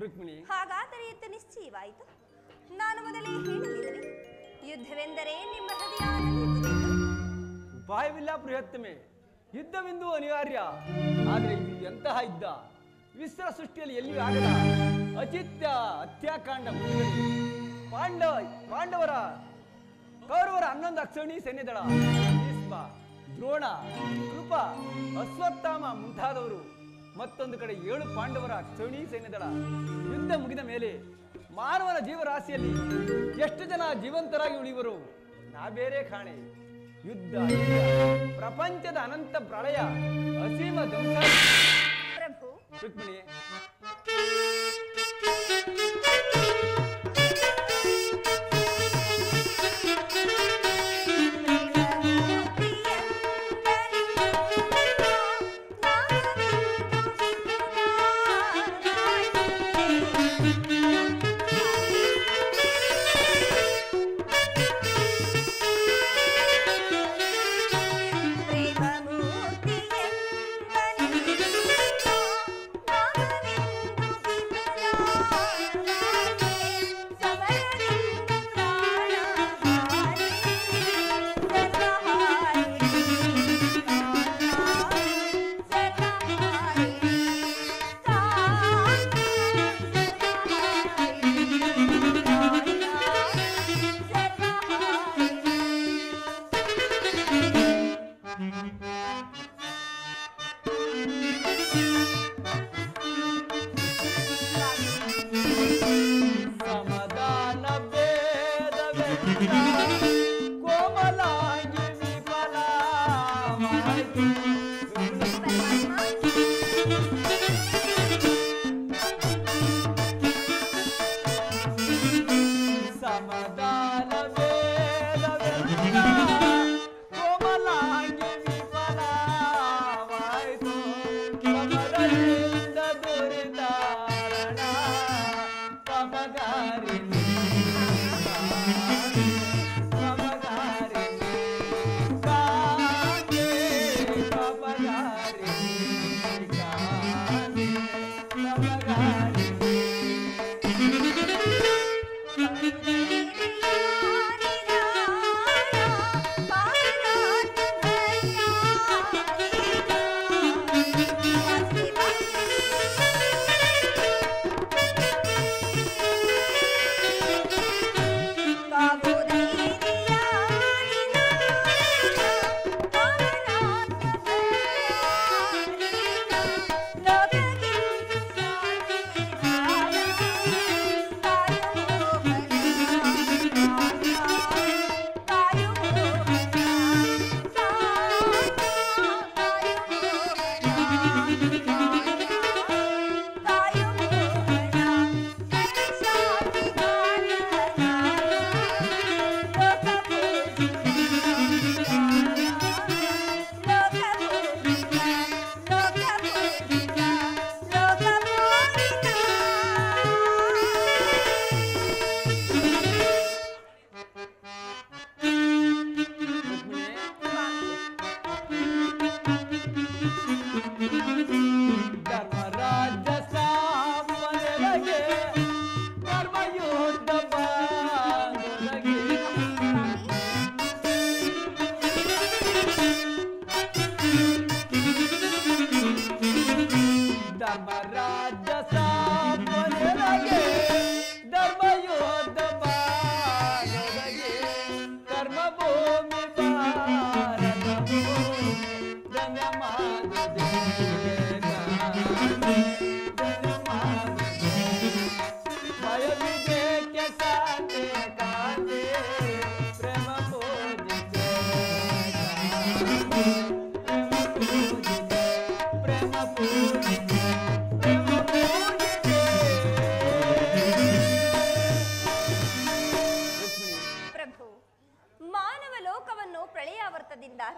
ರುಕ್ಮಿಣಿ, ಹಾಗಾದರೆ ಯುದ್ಧ ನಿಶ್ಚಯವಾಯಿತು. ನಾನು ಮೊದಲೇ ಹೇಳಲಿಲ್ಲವೇ, ಯುದ್ಧವೆಂದರೆ ನಿಮ್ಮ ಹೃದಯ. ಉಪಾಯವಿಲ್ಲ ಪ್ರಿಯತ್ತಮೆ, ಯುದ್ಧವೆಂದು ಅನಿವಾರ್ಯ. ಆದರೆ ಇದು ಎಂತಹ ಯುದ್ಧ? ವಿಶ್ವ ಸೃಷ್ಟಿಯಲ್ಲಿ ಎಲ್ಲಿಯೂ ಆಗದ ಅಚಿತ್ಯ ಹತ್ಯಾಕಾಂಡ ಮುಂದುವರಿ. ಪಾಂಡವರ ಕೌರವರ 11 ಅಕ್ಷೋಣಿ ಸೈನ್ಯದಳ ಭೀಷ್ಮ, ದ್ರೋಣ, ಕೃಪ, ಅಶ್ವತ್ಥಾಮ ಮುಂತಾದವರು, ಮತ್ತೊಂದು ಕಡೆ 7 ಪಾಂಡವರ ಅಕ್ಷೋಣಿ ಸೈನ್ಯದಳ. ಯುದ್ಧ ಮುಗಿದ ಮೇಲೆ ಮಾನವನ ಜೀವರಾಶಿಯಲ್ಲಿ ಎಷ್ಟು ಜನ ಜೀವಂತರಾಗಿ ಉಳಿಯುವರು ನಾ ಬೇರೆ ಕಾಣೆ. ಯುದ್ಧ, ಪ್ರಪಂಚದ ಅನಂತ ಪ್ರಳಯ, ಅಸೀಮ ಧ್ವಂಸ. ಪ್ರಭು ರುಕ್ಮಿಣಿ,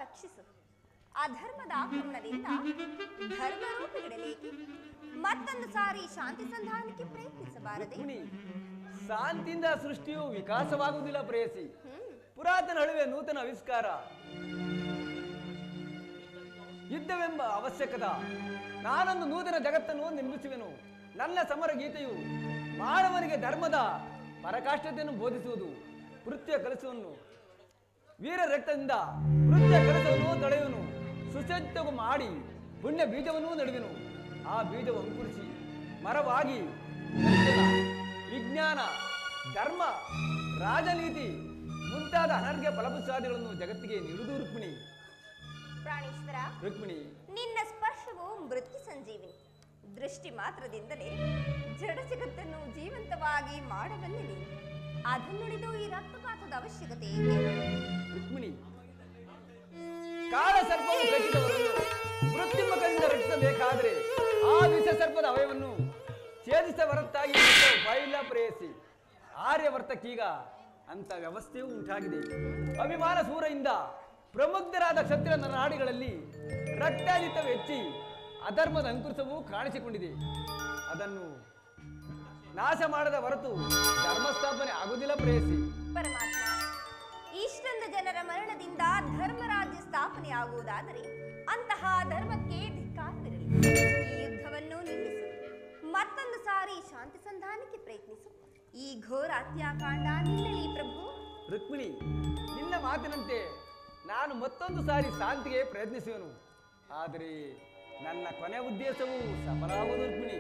ರಕ್ಷಿಸು. ಅಧರ್ಮದ ಆಕ್ರಮಣದಿಂದ ಧರ್ಮರೂಪಿಗಿಡಲೇಕೆ ಮತ್ತೊಂದು ಸಾರಿ ಶಾಂತಿ ಸಂಧಾನಕ್ಕೆ ಪ್ರಯತ್ನಿಸಬಾರದೆ? ಶಾಂತಿಯಿಂದ ಸೃಷ್ಟಿಯು ವಿಕಾಸವಾಗುವುದಿಲ್ಲ ಪ್ರೇಯಸಿ. ಪುರಾತನ ಹಳುವೆ ನೂತನ ಆವಿಷ್ಕಾರ. ಯುದ್ಧವೆಂಬ ಅವಶ್ಯಕದ. ನಾನೊಂದು ನೂತನ ಜಗತ್ತನ್ನು ನಿರ್ಮಿಸುವೆನು. ನನ್ನ ಸಮರ ಗೀತೆಯು ಮಾನವನಿಗೆ ಧರ್ಮದ ಪರಾಕಾಷ್ಠತೆಯನ್ನು ಬೋಧಿಸುವುದು, ಕೃತ್ಯ ಕೆಲಸವನ್ನು ವೀರ ರಕ್ತದಿಂದ ಕೃತ್ಯ ಕೆಲಸವನ್ನು ತಡೆಯುವನು, ಸುಸಜ್ಜವು ಮಾಡಿ ಪುಣ್ಯ ಬೀಜವನ್ನು ನಡುವೆನು. ಆ ಬೀಜವು ಅಂಕುರಿಸಿ ಮರವಾಗಿ ದರ್ಶನ, ವಿಜ್ಞಾನ, ಧರ್ಮ, ರಾಜನೀತಿ ಮುಂತಾದ ಅನರ್ಘ್ಯ ಫಲಪುಷ್ಪಾದಿಗಳನ್ನು ಜಗತ್ತಿಗೆ ನೀಡುವುದು ರುಕ್ಮಿಣಿ. ಪ್ರಾಣೇಶ್ವರ, ರುಕ್ಮಿಣಿ, ನಿನ್ನ ಸ್ಪರ್ಶವು ಮೃತ್ಯು ಸಂಜೀವಿನಿ. ದೃಷ್ಟಿ ಮಾತ್ರದಿಂದಲೇ ಜಡ ಜಗತ್ತನ್ನು ಜೀವಂತವಾಗಿ ಮಾಡಬಲ್ಲೆ ನೀನು. ಅದನ್ನುಳಿದು ಈ ರಕ್ತಪಾತದ ಅವಶ್ಯಕತೆ ಏಕೆ? ರುಕ್ಮಿಣಿ, ಕಾಳ ಸರ್ಪವು ಕಚ್ಚಿದವರನ್ನು ಮೃತ್ಯುಮುಖದಿಂದ ರಕ್ಷಿಸಬೇಕಾದರೆ ಆ ವಿಷ ಸರ್ಪದ ಅವಯವನ್ನು ಛೇದಿಸ ಹೊರತಾಗಿ ಬಾಯಿಲ್ಲ ಪ್ರೇಯಸಿ. ಆರ್ಯವರ್ತಕ್ಕೀಗ ಅಂತ ವ್ಯವಸ್ಥೆಯೂ ಉಂಟಾಗಿದೆ. ಅಭಿಮಾನ ಸೂರೆಯಿಂದ ಪ್ರಮುಗ್ಧರಾದ ಕ್ಷತ್ರಿಯ ನಾಡಿಗಳಲ್ಲಿ ರಕ್ತಾದಿತ್ಯವು ಹೆಚ್ಚಿ ಅಧರ್ಮದ ಅಂಕುರಿಸವು ಕಾಣಿಸಿಕೊಂಡಿದೆ. ಅದನ್ನು ನಾಶ ಮಾಡದ ಹೊರತು ಧರ್ಮಸ್ಥಾಪನೆ ಆಗುವುದಿಲ್ಲ ಪ್ರೇಯಸಿ. ಪರಮಾತ್ಮ, ಇಷ್ಟೊಂದು ಜನರ ಮರಣದಿಂದ ಧರ್ಮರಾಜ್ಯ ಸ್ಥಾಪನೆ ಆಗುವುದಾದರೆ ಅಂತಹ ಧರ್ಮಕ್ಕೆ ಧಿಕ್ಕಾರವಿರಲಿ. ಈ ಯುದ್ಧವನ್ನು ನಿಲ್ಲಿಸು, ಮತ್ತೊಂದು ಸಾರಿ ಶಾಂತಿ ಸಂಧಾನಕ್ಕೆ ಪ್ರಯತ್ನಿಸು. ಈ ಘೋರ ಹತ್ಯಾಕಾಂಡ ನಿಲ್ಲಲಿ ಪ್ರಭು. ರುಕ್ಮಿಣಿ, ನಿನ್ನ ಮಾತಿನಂತೆ ನಾನು ಮತ್ತೊಂದು ಸಾರಿ ಶಾಂತಿಗೆ ಪ್ರಯತ್ನಿಸುವೆನು. ಆದರೆ ನನ್ನ ಕೊನೆ ಉದ್ದೇಶವು ಸಫಲವಾಗುವುದು ರುಕ್ಮಿಣಿ.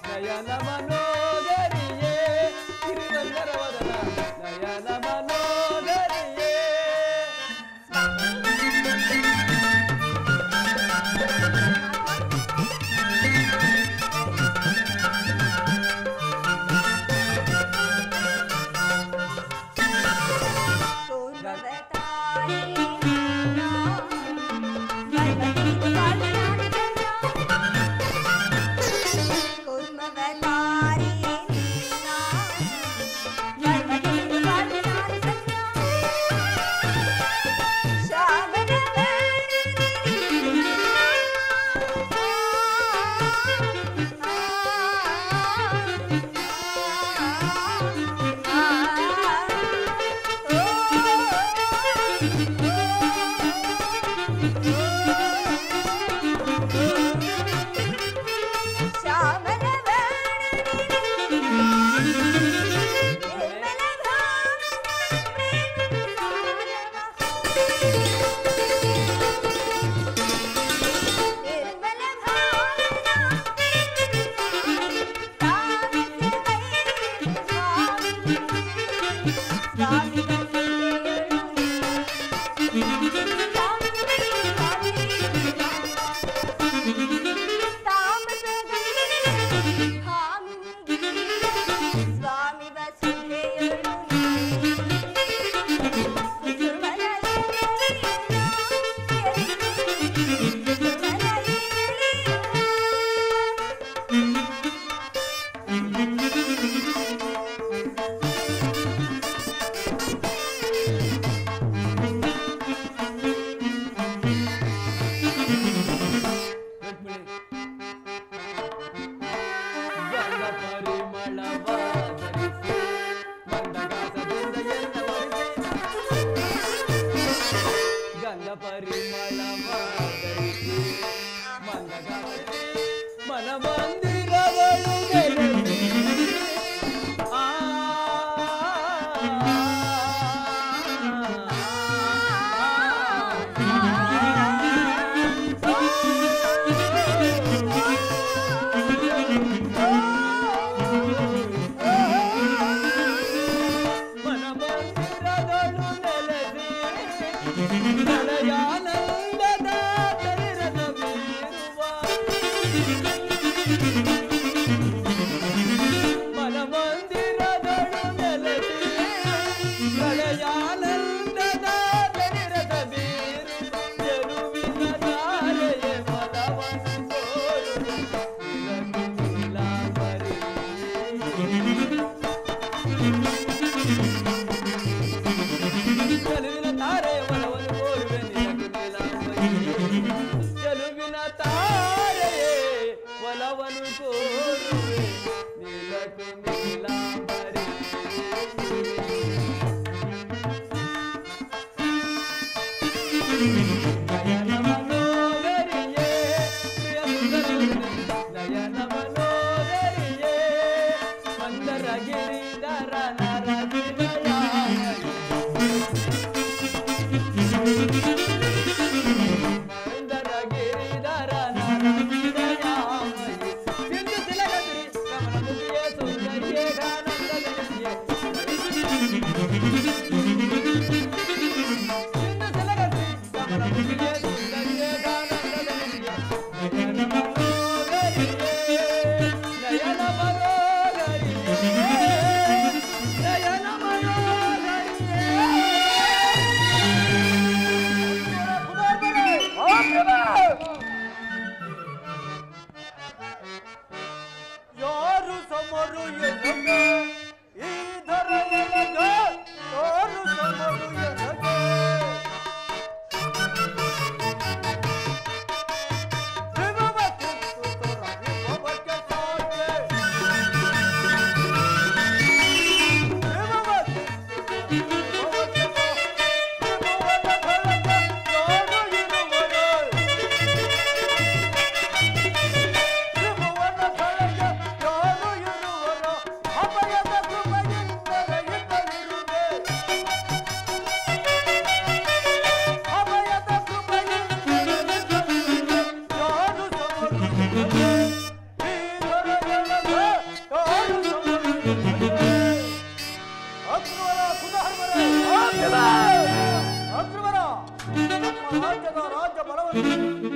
ನಯನ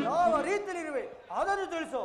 ಯಾವ ರೀತಿಯಲ್ಲಿರುವೆ ಅದನ್ನು ತಿಳಿಸು.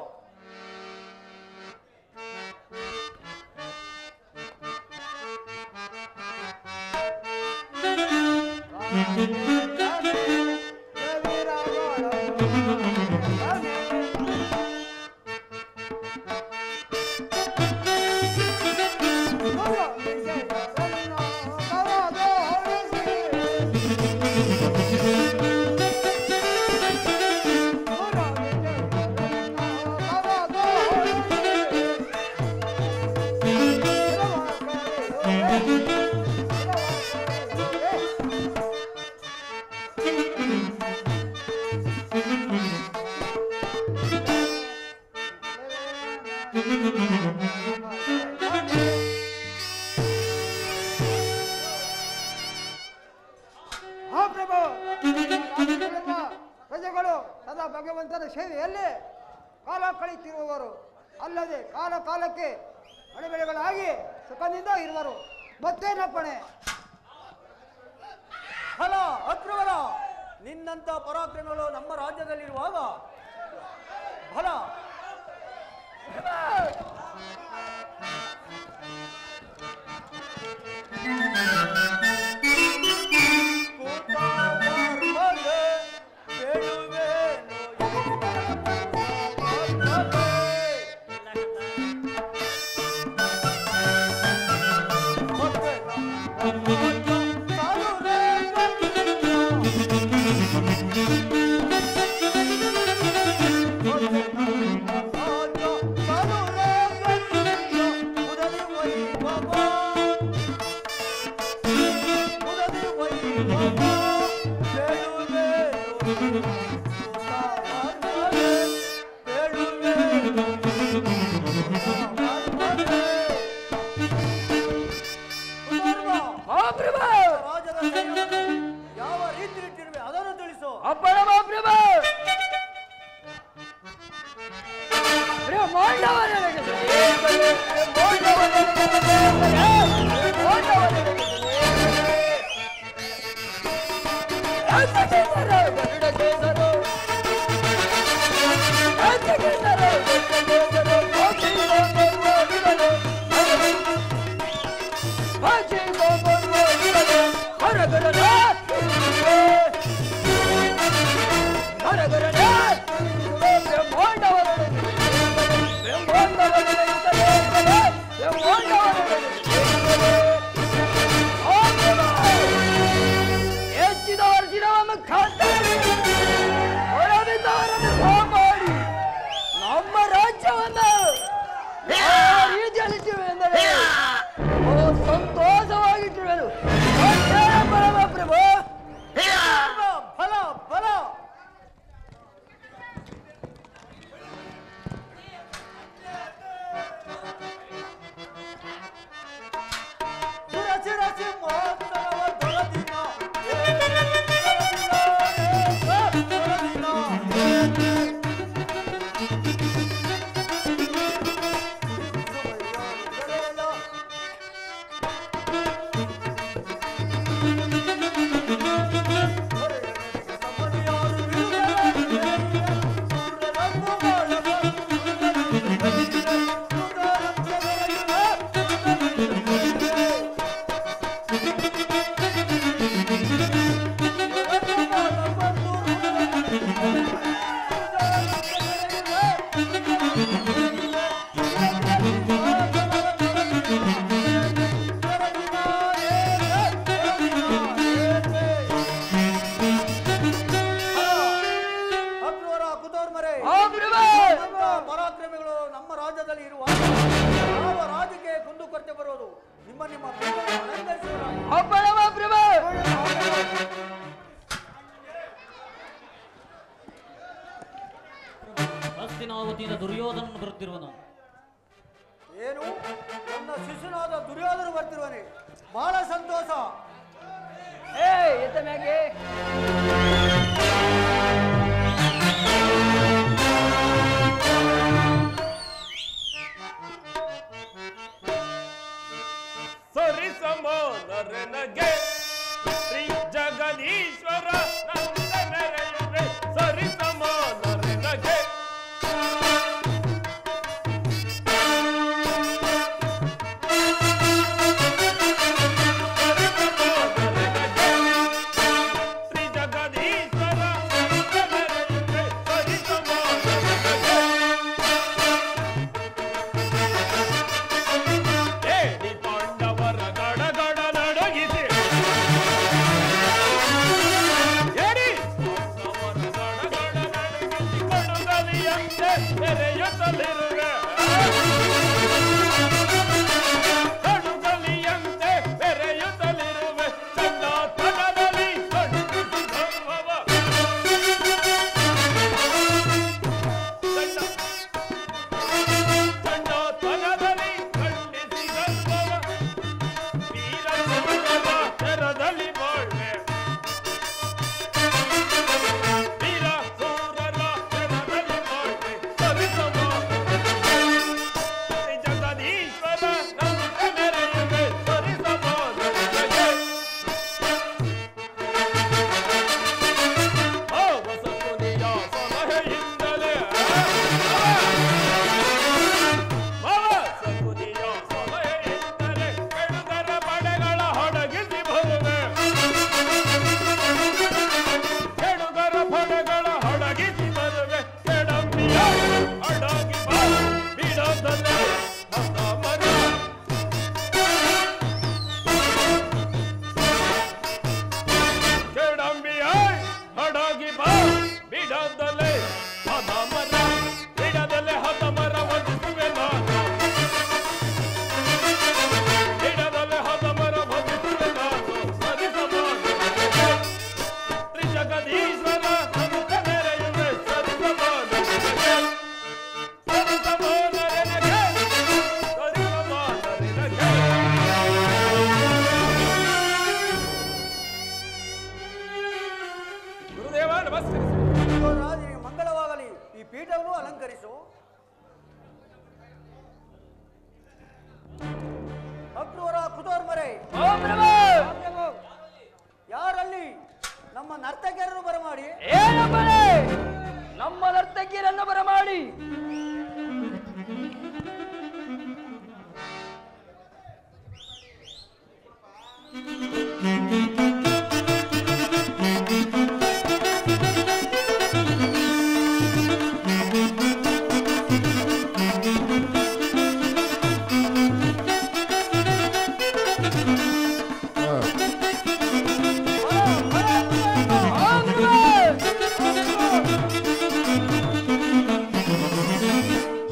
ಪ್ರಜೆಗಳು ಸದಾ ಭಗವಂತನ ಸೇವೆಯಲ್ಲಿ ಕಾಲ ಕಳೆಯುತ್ತಿರುವವರು ಅಲ್ಲದೆ ಕಾಲ ಕಾಲಕ್ಕೆ ಅಡೆಬೆಳೆಗಳಾಗಿ ಸುಖದಿಂದ ಇರುವರು. ಮತ್ತೇನಪ್ಪಣೆ? ಫಲ ಅಕ್ರಮಣ ನಿನ್ನಂತ ಪರಾಕ್ರಮಗಳು ನಮ್ಮ ರಾಜ್ಯದಲ್ಲಿರುವಾಗ ಫಲ ಪರಾಕ್ರಮಿಗಳು ನಮ್ಮ ರಾಜ್ಯದಲ್ಲಿ ಇರುವ ಯಾವ ರಾಜ್ಯಕ್ಕೆ ಕುಂದುಕೊರತೆ ಬರುವುದು ನಿಮ್ಮ ನಿಮ್ಮ ಹಸ್ತಿನಾವತಿಯಿಂದ ದುರ್ಯೋಧನನು ಬರುತ್ತಿರುವನು. ಏನು ನನ್ನ ಶಿಶುನಾದ ದುರ್ಯೋಧನ ಬರ್ತಿರುವನೆ? ಬಹಳ ಸಂತೋಷ. ಎತ್ತ ಮ್ಯಾಗೆ ಸರಿ ಸಮಾನರನಗೆ ಶ್ರೀ ಜಗದೀಶ್ವರ ನಂದ ಮೆರೆಯುವೆ ಸರಿ ಸಮಾನರನಗೆ ಮಂಗಳವಾಗಲಿ. ಈ ಪೀಠವನ್ನು ಅಲಂಕರಿಸು. ಅಕ್ರೂರ ಕುತೋರ್ಮರೆ, ಯಾರಲ್ಲಿ ನಮ್ಮ ನರ್ತಕಿಯರನ್ನು ಬರಮಾಡಿ? ನಮ್ಮ ನರ್ತಕಿಯರನ್ನು ಬರಮಾಡಿ.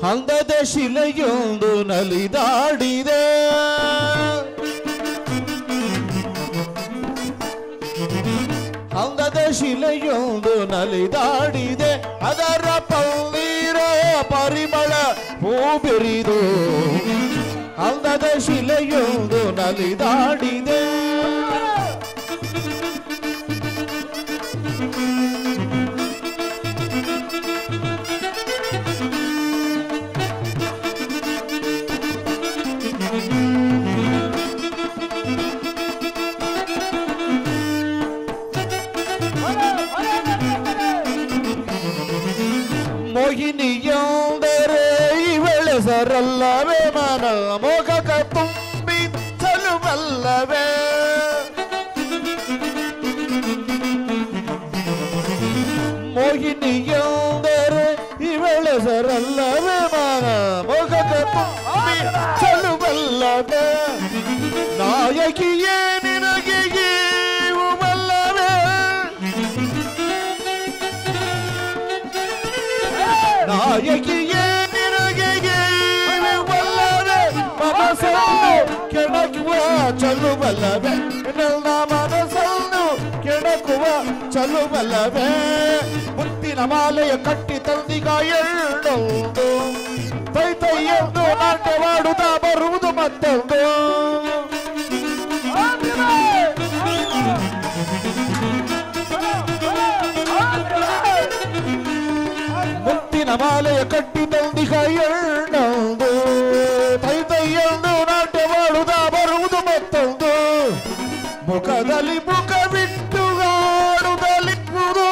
ಅಂದದ ಶಿಲೆಯೊಂದು ನಲಿದಾಡಿದೆ, ಅಂದದ ಶಿಲೆಯೊಂದು ನಲಿದಾಡಿದೆ, ಅದರ ಪನ್ನೀರ ಪರಿಮಳ ಹೂ ಬಿರಿದು. ಅಂದದ ಶಿಲೆಯೊಂದು ನಲಿದಾಡಿದೆ, ಮನ ಮೊಗಕ ತುಂಬಿಸಲುವಲ್ಲವೇ ಮೋಹಿನಿಯಂದರೆ ಇವಳೆಸರಲ್ಲವೇ ಮನ ಮೊಗಕ ತುಂಬಿಸಲುವಲ್ಲವೇ ನಾಯಕಿಯೇ ನಿನಗೆ ಇವುವಲ್ಲವೇ ನಾಯಕಿಯೇ ನಿನಗೆ ಇವುವಲ್ಲವೇ ಮನಸ್ಸನ್ನು ಕೆಣಕುವ ಚಲುವಲ್ಲವೇ ನನ್ನ ಮನಸ್ಸನ್ನು ಕೆಣಕುವ ಚಲುವಲ್ಲವೇ ಮುತ್ತಿನ ಮಾಲೆಯ ಕಟ್ಟಿ ತಂದಿಗ ಎಳ್ಳೊಂದು ತೈತೈಯೊಂದು ನಾಟ್ಯವಾಡುತ್ತಾ ಬರುವುದು ಮತ್ತೊಂದು ಮುತ್ತಿನ ಮಾಲೆಯ ಕಟ್ಟಿ ತಂದಿಗ ಎಳ್ಳೊಂದು ತೈತೈಯೊಂದು ನಾಟ್ಯವಾಡುತ್ತಾ ಬರುವುದು ಮತ್ತೊಂದು ಮುಖದಲ್ಲಿ ಮುಖವಿಟ್ಟು ಆಡುತ್ತಲಿಪ್ಪುದು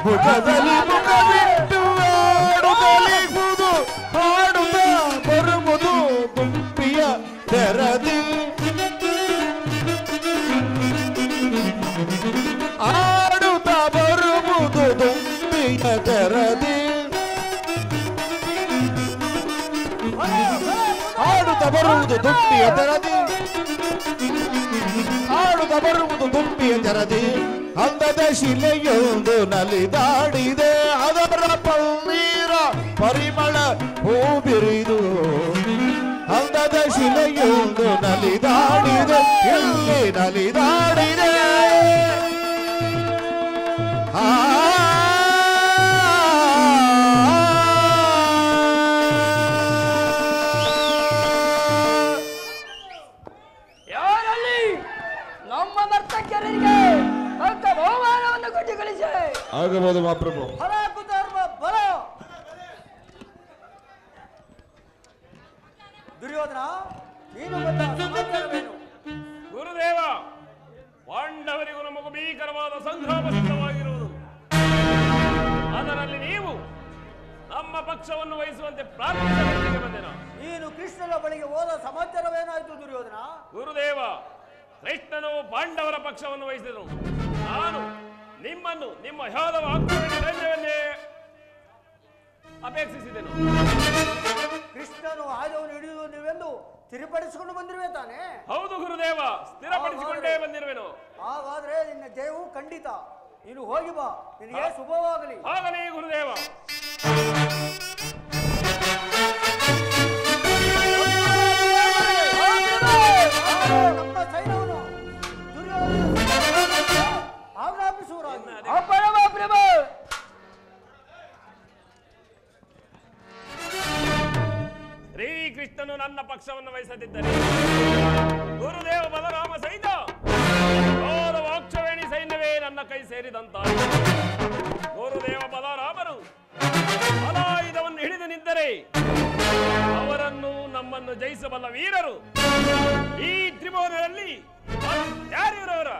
ಮುಖದಲ್ಲಿ ಮುಖವಿಟ್ಟು ಆಡುತ್ತಲಿಪ್ಪುದು ಹಾಡುತ್ತಾ ಬರುವುದು ದುಂಬಿಯ ತೆರದಿ ಆಡುತ್ತಾ ಬರುವುದು ದುಂಬಿಯ ತೆರದಿ ಆಡುತ್ತ ಬರುವುದು ದುಂಬಿಯ ತೆರದಿ ಆಡುತ್ತ ಬರುವುದು ದುಂಬಿಯ ತೆರದಿ ಅಂದದ ಶಿಲೆಯೊಂದು ನಲಿದಾಡಿದೆ ಅದರ ಪನ್ನೀರ ಪರಿಮಳ ಹೂ ಬಿರಿದು ಅಂದದ ಶಿಲೆಯೊಂದು ನಲಿದಾಡಿದೆ ಇಲ್ಲಿ ನಲಿದಾಡಿದೆ ಯಾರಲ್ಲಿ ನಮ್ಮ ನರ್ತಕಿಯರಿಗೆ ತಕ್ಕ ಬಹುಮಾನವನ್ನು ಕೊಟ್ಟು ಕಳಿಸಿ ಆಗಬಹುದು ಮಹಾಪ್ರಭು ಫಲ ಕುಧರ್ಮ ಫಲ ದುರ್ಯೋಧನ ನೀನು ಬಂದ ಸಮಾಚಾರವೇನು? ಗುರುದೇವ, ಪಾಂಡವರಿಗೂ ನಮಗೂ ಭೀಕರವಾದ ಸಂಗ್ರಾಮ ಸಿದ್ಧವಾಗಿರುವುದು. ಅದರಲ್ಲಿ ನೀವು ನಮ್ಮ ಪಕ್ಷವನ್ನು ವಹಿಸುವಂತೆ ಪ್ರಾರ್ಥಿಸಲಿಕ್ಕೆ ಬಂದೆನು. ನೀನು ಕೃಷ್ಣನ ಬಳಿಗೆ ಹೋದ ಸಮಾಚಾರವೇನಾಯ್ತು ದುರ್ಯೋಧನ? ಗುರುದೇವ, ಕೃಷ್ಣನು ಪಾಂಡವರ ಪಕ್ಷವನ್ನು ವಹಿಸಿದನು. ನಾನು ನಿಮ್ಮನ್ನು ನಿಮ್ಮ ಯಾದವ ಸೈನ್ಯವನ್ನೇ ಅಪೇಕ್ಷಿಸಿದೆನು. ಕೃಷ್ಣನು ಆಯುಧವನ್ನು ಹಿಡಿಯುವುದು ನೀವೆಂದು ಸ್ಥಿರಪಡಿಸಿಕೊಂಡು ಬಂದಿರುವೆ ತಾನೆ? ಹೌದು ಗುರುದೇವ, ಸ್ಥಿರಪಡಿಸಿಕೊಂಡೇ ಬಂದಿರುವೆನು. ಹಾಗಾದ್ರೆ ನಿನ್ನ ಜಯವು ಖಂಡಿತ. ನೀನು ಹೋಗಿ ಬಾ, ನಿನಗೆ ಶುಭವಾಗಲಿ. ಆಗಲಿ ಗುರುದೇವ. ನಮ್ಮ ಸೈನ್ಯವನ್ನು ದುರ್ಯೋಧನ ಆಜ್ಞಾಪಿಸುವರಾಗಿ. ಶ್ರೀಕೃಷ್ಣನು ನನ್ನ ಪಕ್ಷವನ್ನು ವಹಿಸದಿದ್ದರೆ ಗುರುದೇವ ಬಲರಾಮ ಸಹಿತ ವಾಕ್ಷವೇಣಿ ಸೈನ್ಯವೇ ನನ್ನ ಕೈ ಸೇರಿದಂತಾಯಿ. ಗುರುದೇವ ಬಲರಾಮರು ಬಲಾಯುಧವನ್ನು ಹಿಡಿದು ನಿಂತರೆ ಅವರನ್ನು ನಮ್ಮನ್ನು ಜಯಿಸಬಲ್ಲ ವೀರರು ಈ ತ್ರಿಭುವನದಲ್ಲಿ ಯಾರಿವರವರ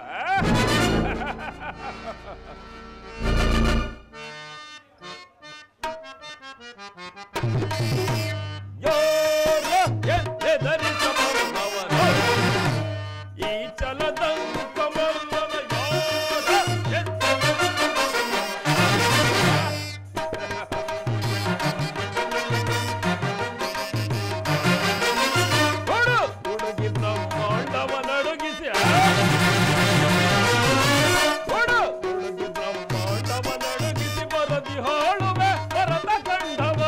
ಈ ಚಲದಂಕ ಹುಡುಗಿ ಬ್ರಹ್ಮಾಂಡವ ನಡುಗಿಸಿ ಹುಡುಗಿ ಬ್ರಹ್ಮಾಂಡವ ನಡುಗಿಸಿ ಬರದಿ ಹಾಳುವೆ ಭರತ ಕಂಡವ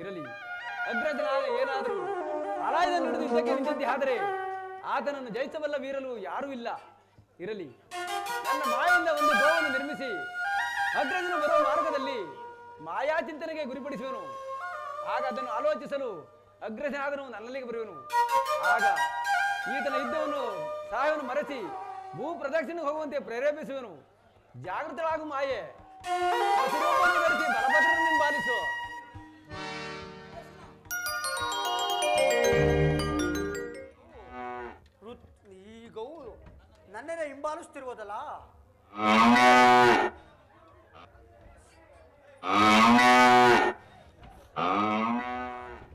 ಇರಲಿ, ಅಗ್ರಜನಾದ ಏನಾದರೂ ಅಲಾಯದ ನುಡಿದು ಯುದ್ಧಕ್ಕೆ ನಿಂತಂತೆ ಆದರೆ ಆತನನ್ನು ಜಯಿಸಬಲ್ಲ ವೀರಲು ಯಾರೂ ಇಲ್ಲ. ಇರಲಿ, ನನ್ನ ಮಾಯಿಂದ ಒಂದು ಗೋವನ್ನು ನಿರ್ಮಿಸಿ ಅಗ್ರಜನು ಬರುವ ಮಾರ್ಗದಲ್ಲಿ ಮಾಯಾ ಚಿಂತನೆಗೆ ಗುರಿಪಡಿಸುವನು. ಆಗ ಅದನ್ನು ಆಲೋಚಿಸಲು ಅಗ್ರಜನಾದನು ನನ್ನಲ್ಲಿಗೆ ಬರುವನು. ಆಗ ಈತನ ಯುದ್ಧವನ್ನು ಸಹಾಯವನ್ನು ಮರೆಸಿ ಭೂ ಪ್ರದಕ್ಷಿಣೆ ಹೋಗುವಂತೆ ಪ್ರೇರೇಪಿಸುವನು. ಜಾಗೃತಳಾಗು ಮಾಯೆ, ಹಸಿರೂಪವನ್ನು ಧರಿಸಿ ಬಲಭದ್ರನನ್ನು ಹಿಂಬಾಲಿಸು. ಈ ಗೋವು ನನ್ನೇ ಹಿಂಬಾಲಿಸ್ತಿರುವುದಲ್ಲ.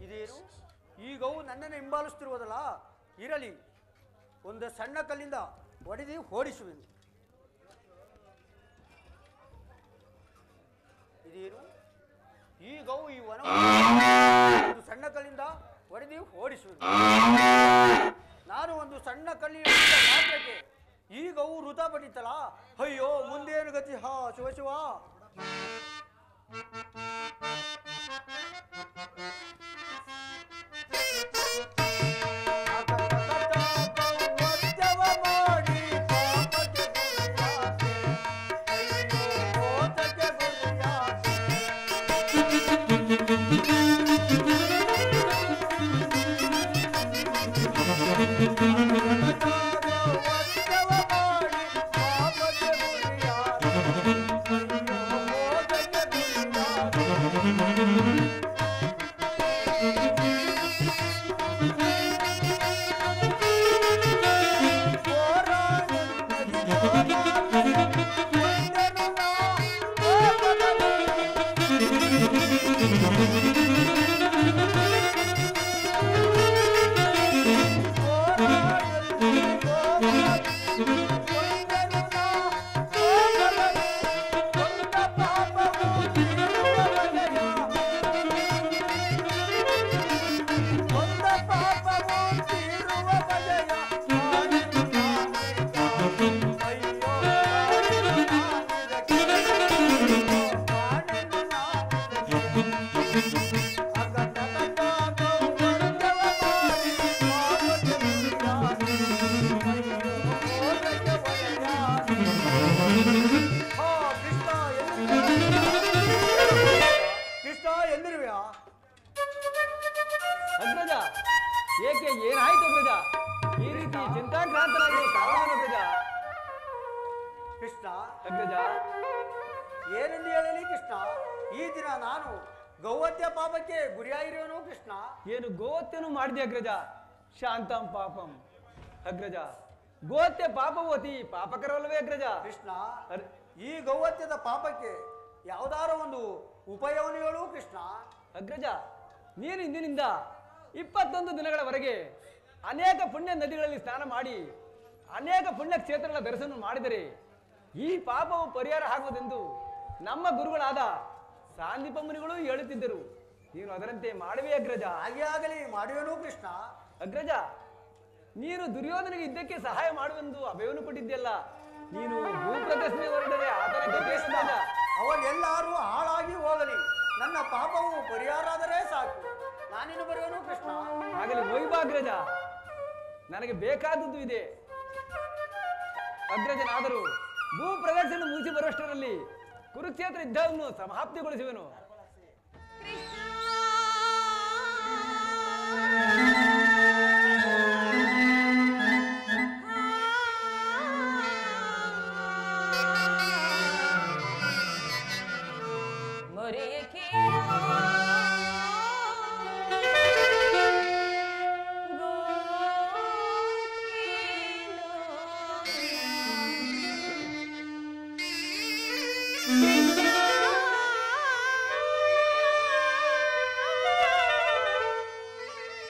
ಇದೇನು, ಈ ಗೋವು ನನ್ನನ್ನು ಹಿಂಬಾಲಿಸ್ತಿರುವುದಲ್ಲ. ಇರಲಿ, ಒಂದು ಸಣ್ಣ ಕಲ್ಲಿಂದ ಹೊಡೆದು ಓಡಿಸುವೆನು. ಇದೇನು, ಈ ಗೋವು ಈ ವನ ಒಂದು ಸಣ್ಣ ಕಲ್ಲಿಂದ ಹೊಡೆದು ಓಡಿಸುವೆನು. ನಾನು ಒಂದು ಸಣ್ಣ ಕಲ್ಲಿನ ಮಾತ್ರಕ್ಕೆ ಈ ಗೋವು ವೃತ ಪಡಿತಲ್ಲ. ಅಯ್ಯೋ, ಮುಂದೇನು ಗತಿ? ಹಾ ಶಿವ ಶಿವ. ಅಗ್ರಜ, ಏಕೆ ಏನಾಯ್ತು ಅಗ್ರಜ? ಈ ರೀತಿ ಚಿಂತಾಕ್ರಾಂತನಾಗಿ ಕಾರಣವೇನು ಅಗ್ರಜ? ಕೃಷ್ಣ, ಅಗ್ರಜ, ಏನೆಂದು ಹೇಳಲಿ ಕೃಷ್ಣ? ಈ ದಿನ ನಾನು ಗೌಹತ್ಯ ಪಾಪಕ್ಕೆ ಗುರಿಯಾಗಿರುವನು ಕೃಷ್ಣ. ಏನು ಗೋಹತ್ಯನು ಮಾಡಿದೆ ಅಗ್ರಜ? ಶಾಂತಂ ಪಾಪಂ. ಅಗ್ರಜ, ಗೋಹತ್ಯ ಪಾಪವು ಅತಿ ಪಾಪಕರವಲ್ಲವೇ ಅಗ್ರಜ? ಕೃಷ್ಣ, ಈ ಗೌಹತ್ಯದ ಪಾಪಕ್ಕೆ ಯಾವುದಾರೋ ಒಂದು ಉಪಾಯವನ್ನು ಹೇಳು ಕೃಷ್ಣ. ಅಗ್ರಜ, ನೀನು ಇಂದಿನಿಂದ 21 ದಿನಗಳವರೆಗೆ ಅನೇಕ ಪುಣ್ಯ ನದಿಗಳಲ್ಲಿ ಸ್ನಾನ ಮಾಡಿ ಅನೇಕ ಪುಣ್ಯ ಕ್ಷೇತ್ರಗಳ ದರ್ಶನ ಮಾಡಿದರೆ ಈ ಪಾಪವು ಪರಿಹಾರ ಆಗುವುದೆಂದು ನಮ್ಮ ಗುರುಗಳಾದ ಸಾಂದೀಪ ಮುನಿಗಳು ಹೇಳುತ್ತಿದ್ದರು. ನೀನು ಅದರಂತೆ ಮಾಡುವೆ ಅಗ್ರಜ? ಹಾಗೆ ಆಗಲಿ, ಮಾಡುವೆನು ಕೃಷ್ಣ. ಅಗ್ರಜ, ನೀನು ದುರ್ಯೋಧನಿಗೆ ಯುದ್ಧಕ್ಕೆ ಸಹಾಯ ಮಾಡುವೆಂದು ಅಭಯವನ್ನು ಕೊಟ್ಟಿದ್ದೆಯಲ್ಲ, ನೀನು ಭೂಪ್ರದರ್ಶನ ಹೊರಡದೆ ಆತನ ಜೊತೆ ಇದ್ದಾಗ ಅವರೆಲ್ಲರೂ ಹಾಳಾಗಿ ಹೋಗಲಿ, ನನ್ನ ಪಾಪವು ಪರಿಹಾರ ಆದರೆ ಸಾಕು. ನಾನಿನ್ನು ಬರುವೆನು ಕೃಷ್ಣ. ಆಗಲಿ, ಹೋಯ್ಬಾ ಅಗ್ರಜ, ನನಗೆ ಬೇಕಾದದ್ದು ಇದೆ. ಅಗ್ರಜನಾದರೂ ಭೂ ಪ್ರದಕ್ಷಿಣೆ ಮುಗಿಸಿ ಬರುವಷ್ಟರಲ್ಲಿ ಕುರುಕ್ಷೇತ್ರ ಯುದ್ಧವನ್ನು ಸಮಾಪ್ತಿಗೊಳಿಸುವೆನು.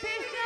ಕೃಷ್ಣ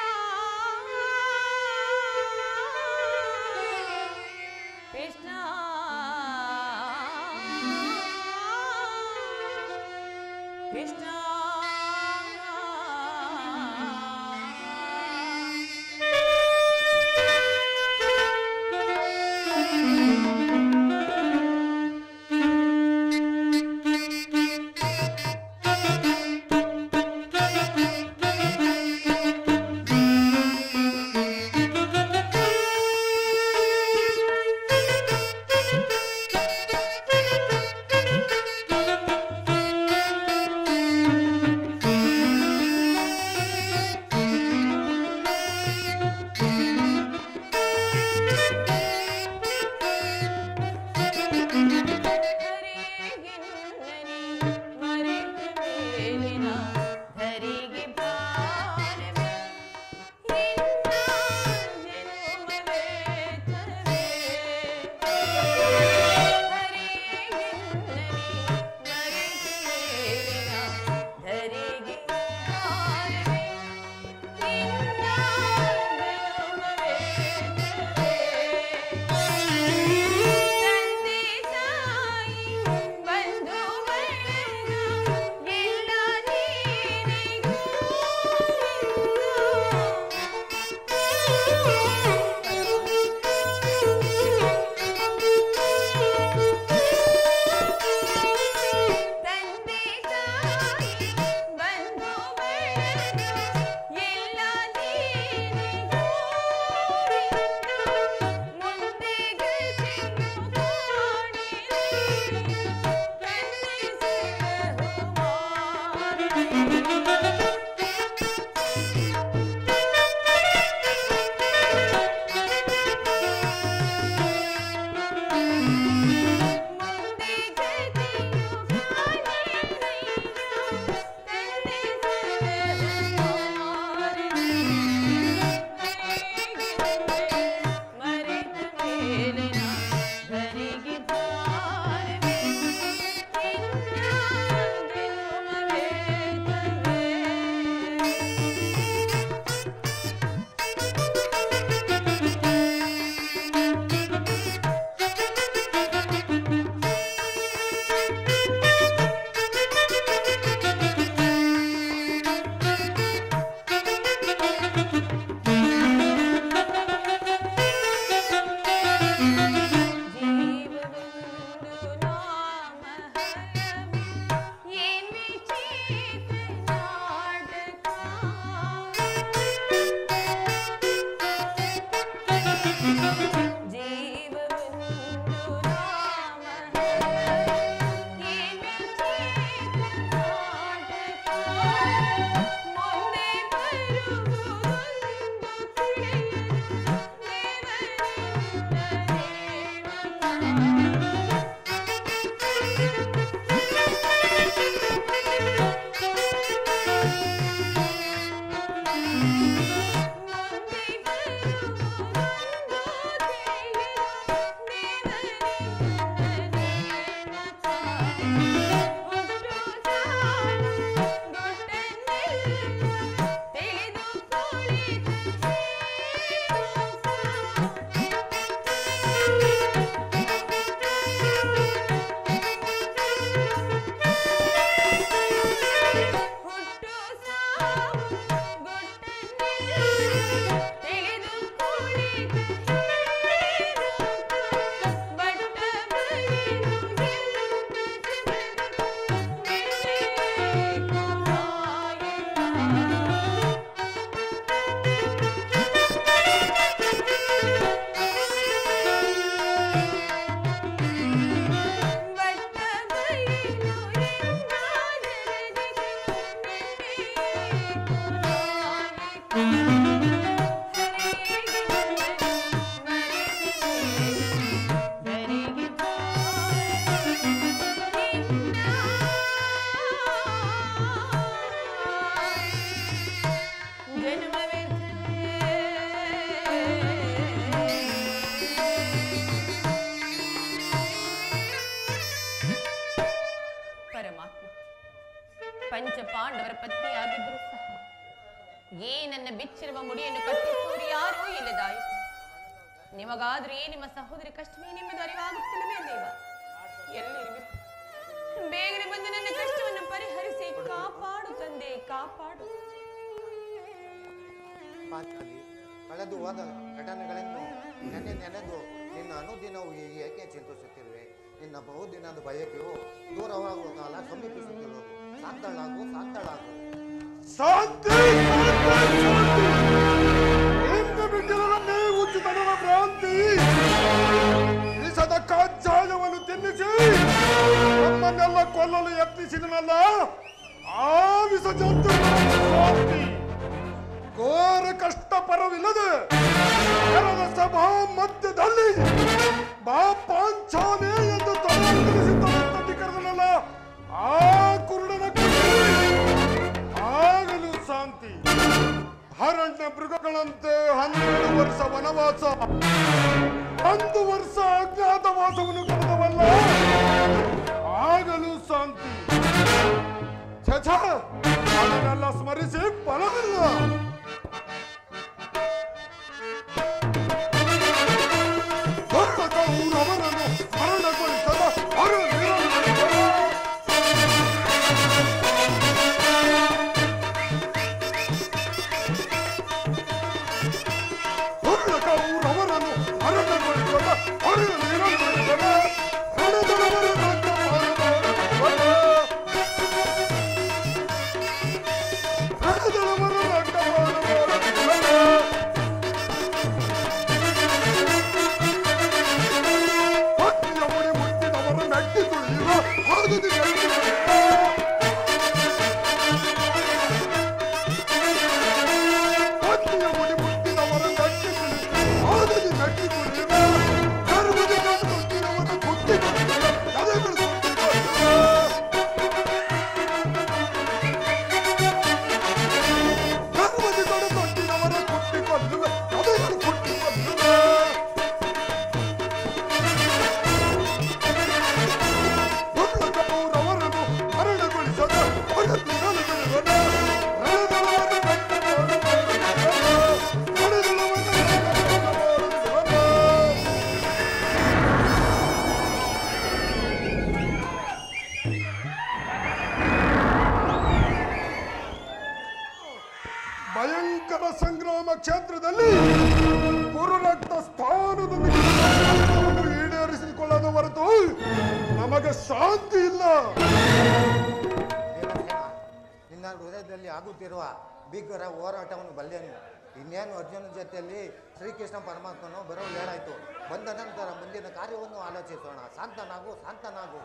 ಪಂಚ ಪಾಂಡವರ ಪತ್ನಿಯಾಗಿದ್ರು ಸಹ ಏನನ್ನ ಬಿಚ್ಚಿರುವ ಮುಡಿಯನ್ನು ಕಟ್ಟಿಸುವರು ಯಾರೂ ಇಲ್ಲದಾಯಿತು. ನಿಮಗಾದ್ರೂ ನಿಮ್ಮ ಸಹೋದರಿ ಕಷ್ಟವೇ ನಿಮ್ಮದು ಅರಿವಾಗುತ್ತಿಲ್ಲವೇ ದೇವ? ಎಲ್ಲಿರುವೆ ಬೇಗನೆ ಬಂದು ನನ್ನ ಕಷ್ಟವನ್ನು ಪರಿಹರಿಸಿ ಕಾಪಾಡು ತಂದೆ, ಕಾಪಾಡು. ಕಳೆದು ಹೋದ ಘಟನೆಗಳನ್ನು ನೆನೆದು ನಿನ್ನ ಅನುದಿನವು ಏಕೆ ಚಿಂತಿಸುತ್ತಿರುವೆ? ನಿನ್ನ ಬಹುದಿನದ ಬಯಕೆಯು ದೂರವಾಗುವ ಕಾಲ ಸಮೀಪಿಸುತ್ತಿರುವುದು. ಶಾಂತಳಾಗು, ಶಾಂತಳಾಗು. ಶಾಂತಿ ಬಿಟ್ಟಿರಲೇ ಉಚಿತನ ಭ್ರಾಂತಿ ವಿಷದ ಕಾಚಾಯವನ್ನು ತಿನ್ನಿಸಿ ನಮ್ಮನ್ನೆಲ್ಲ ಕೊಲ್ಲಲು ಯತ್ನಿಸಿದನಲ್ಲ ಆ ವಿಷ ಜಂತು ಶಾಂತಿ ಘೋರ ಕಷ್ಟ ಪರವಿಲ್ಲದೆ ಸಭಾ ಮಧ್ಯದಲ್ಲಿ ಬಾ ಪಾಂಚಾನೆ ಎಂದು ತೊಡಗಿಸಿದ್ದ ಕರೆದನಲ್ಲ ಆ ಕುರುಡನ ಆಗಲು ಶಾಂತಿ. ಹರಣ್ಯ ಮೃಗಗಳಂತೆ 12 ವರ್ಷ ವನವಾಸ, 1 ವರ್ಷ ಅಜ್ಞಾತವಾಸವನ್ನು ಕಳೆದವಲ್ಲ ಆಗಲು ಶಾಂತಿ. ಛ ಅದನ್ನೆಲ್ಲ ಸ್ಮರಿಸಿ ಫಲವಿಲ್ಲ. ಅವರನ್ನು ಮರಣಗೊಳಿಸದ ಕೌರವರನ್ನು ಹರಣಗೊಳಿಸದ ಹೊರಗೆ ನೀರನ್ನು ಹಣದವರ ರಕ್ತ ಹಣದವರ ರಕ್ತ ಪತ್ನಿಯ ಮುಡಿ ಮುಟ್ಟಿದವರ ಮೆಟ್ಟಿ ತುಳಿಯುವ ಹಾಗದಿ ಪತ್ನಿಯ ಮುಡಿ ಮುಟ್ಟಿದವರ ಮೆಟ್ಟಿ ತುಳಿಯುವ ಹಾಗದಿ ಮೆಟ್ಟಿ ತುಳಿಯುವ ಗರ್ಭದ ಕೊಟ್ಟಿರುವವರ ಕೊಟ್ಟಿರುವ ಕಲೆಗಳು ಭಯಂಕರ ಸಂಗ್ರಾಮ ಕ್ಷೇತ್ರದಲ್ಲಿ ಕುರುರಕ್ತ ಸ್ಥಾನದೊಂದಿಗೆ ಈಡೇರಿಸಿಕೊಳ್ಳದ ಹೊರತು ನಮಗೆ ಶಾಂತಿ ಇಲ್ಲ. ನಿನ್ನ ಹೃದಯದಲ್ಲಿ ಆಗುತ್ತಿರುವ ಭೀಕರ ಹೋರಾಟವನ್ನು ಬಲ್ಲೆನು. ಇನ್ನೇನು ಅರ್ಜುನ ಜೊತೆಯಲ್ಲಿ ಶ್ರೀಕೃಷ್ಣ ಪರಮಾತ್ಮನು ಬರೋ ಹೇಳಾಯ್ತು. ಬಂದ ನಂತರ ಮುಂದಿನ ಕಾರ್ಯವನ್ನು ಆಲೋಚಿಸೋಣ. ಶಾಂತನಾಗು ಶಾಂತನಾಗು.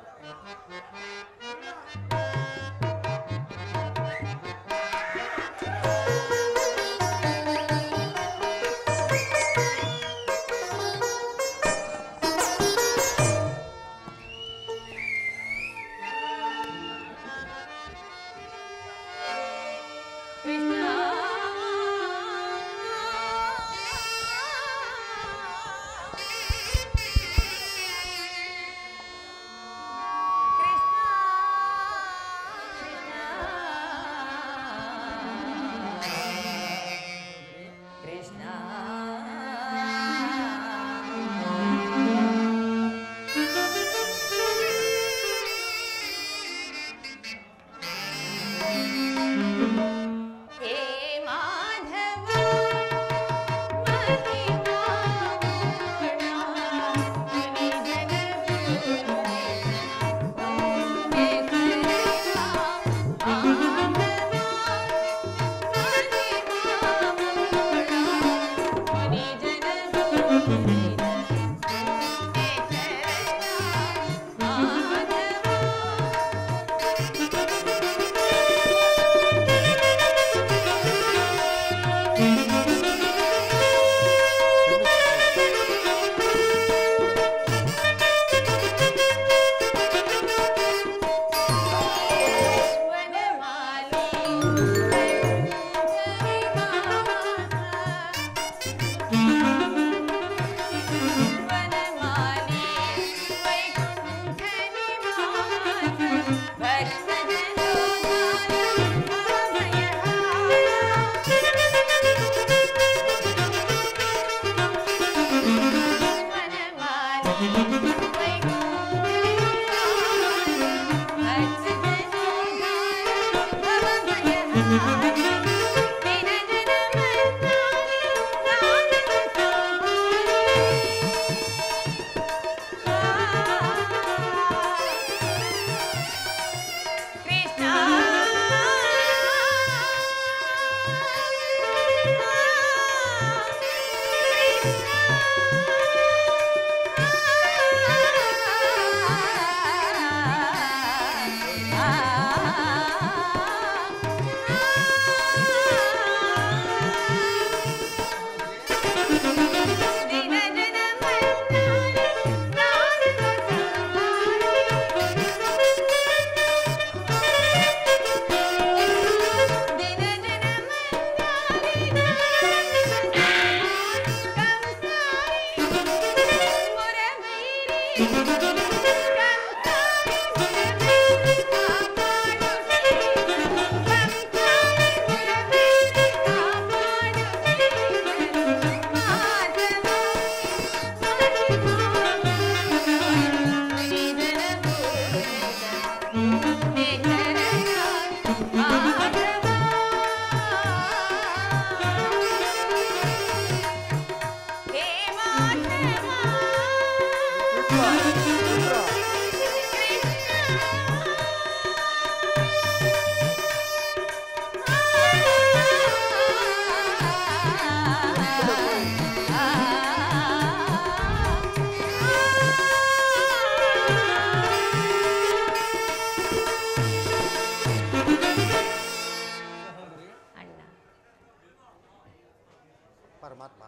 ಪರಮಾತ್ಮ,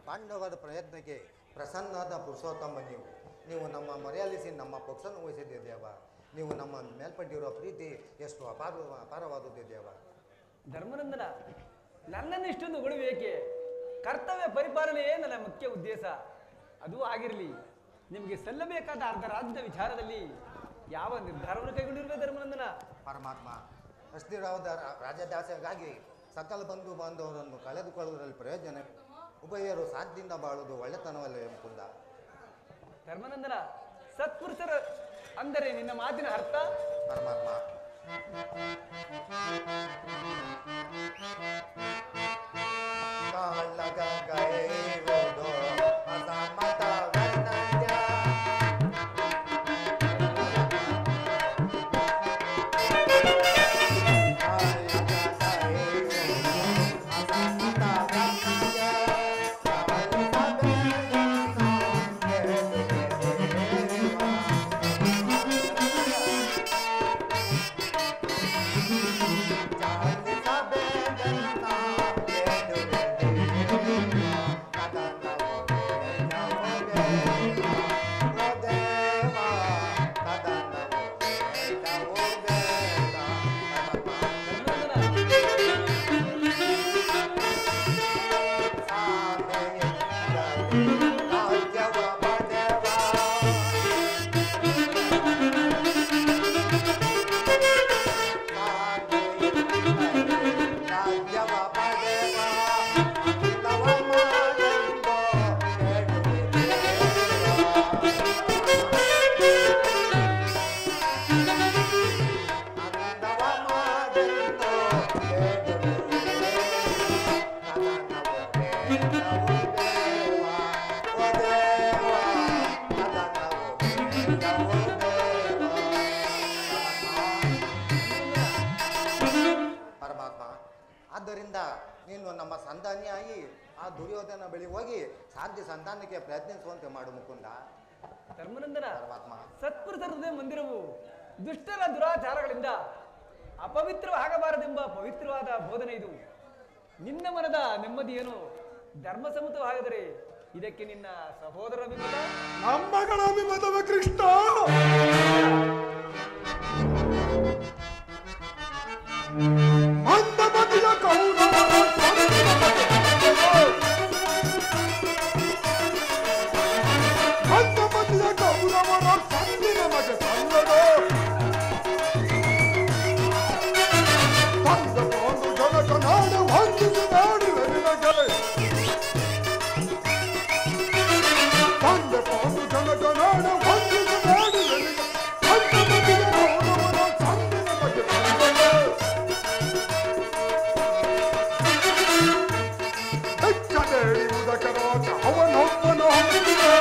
ಪಾಂಡವರ ಪ್ರಯತ್ನಕ್ಕೆ ಪ್ರಸನ್ನಾದ ಪುರುಷೋತ್ತಮ ನೀವು ನಮ್ಮ ಮರೆಯಾಲಿಸಿ ನಮ್ಮ ಪಕ್ಷವನ್ನು ವಹಿಸಿದ್ದೆ ದೇವ. ನೀವು ನಮ್ಮ ಮೇಲ್ಪಟ್ಟಿರುವ ಪ್ರೀತಿ ಎಷ್ಟು ಅಪಾರವಾದುದೇ ದೇವ. ಧರ್ಮನಂದನ, ನನ್ನನ್ನು ಇಷ್ಟೊಂದು ಹೊಗಳುವೇಕೆ? ಕರ್ತವ್ಯ ಪರಿಪಾಲನೆಯೇ ನನ್ನ ಮುಖ್ಯ ಉದ್ದೇಶ. ಅದು ಆಗಿರಲಿ, ನಿಮಗೆ ಸಲ್ಲಬೇಕಾದ ಅರ್ಧ ರಾಜ್ಯದ ವಿಚಾರದಲ್ಲಿ ಯಾವ ನಿರ್ಧಾರವನ್ನು ಕೈಗೊಂಡಿರುವೆ ಧರ್ಮನಂದನ? ಪರಮಾತ್ಮ, ಅಸ್ಥಿರವಾದ ರಾಜದಾಸೆಗಾಗಿ ಸಕಲ ಬಂಧು ಬಾಂಧವರನ್ನು ಕಳೆದುಕೊಳ್ಳುವುದರಲ್ಲಿ ಪ್ರಯೋಜನ. ಉಭಯರು ಶಾಂತಿಯಿಂದ ಬಾಳುವುದು ಒಳ್ಳೆತನವಲ್ಲವೇ ಮುಕುಂದ? ಧರ್ಮನಂದನ, ಸತ್ಪುರುಷರ ಅಂದರೆ ನಿನ್ನ ಮಾತಿನ ಅರ್ಥ? ಪರಮಾತ್ಮ, ಆದ್ದರಿಂದ ನೀನು ನಮ್ಮ ಸಂತಾನಿಯಾಗಿ ಆ ದುರ್ಯೋಧನ ಬಳಿ ಹೋಗಿ ಶಾಂತಿ ಸಂತಾನಕ್ಕೆ ಪ್ರಯತ್ನಿಸುವಂತೆ ಮಾಡು ಮುಕುಂದ. ಧರ್ಮನಂದನ, ಪರಮಾತ್ಮ, ಸತ್ಪುರುಷರದೇ ಮಂದಿರವು ದುಷ್ಟರ ದುರಾಚಾರಗಳಿಂದ ಅಪವಿತ್ರವಾಗಬಾರದೆಂಬ ಪವಿತ್ರವಾದ ಬೋಧನೆ ಇದು. ನಿನ್ನ ಮನದ ನೆಮ್ಮದಿಯೇನು ಧರ್ಮಸಮ್ಮತವಾಗದರೆ ಇದಕ್ಕೆ ನಿನ್ನ ಸಹೋದರ ವಿಮತ? ನಮ್ಮಗಳ ವಿಮತವ ಕೃಷ್ಣ. ಮಂದಮತಿಯ ಕೌರವರ ಮಂದಮತಿಯ ಕೌರವರ ಸಂಧಿ ನಮಗೆ ಸಲ್ಲದು. ತಂದ ಒಂದು ಜನಕ ನಾಡು ಹೊಂದಿಸಿ ನಾಡುವೆ ನಿನಗೆ. ತಂದೆ ಒಂದು ಜನಕ ನಾಡು ಹೊಂದಿಸಿ ನಾಡುವೆ ನಿನಗೆ. ಮಂದಮತಿಯ ಕೌರವರ ಸಂಧಿ ನಮಗೆ ಸಲ್ಲದು. ಹೆಚ್ಚನೆಯುವುದಕರಾದ ಅವನೊಬ್ಬನು ಹೊಂದಿದೆ.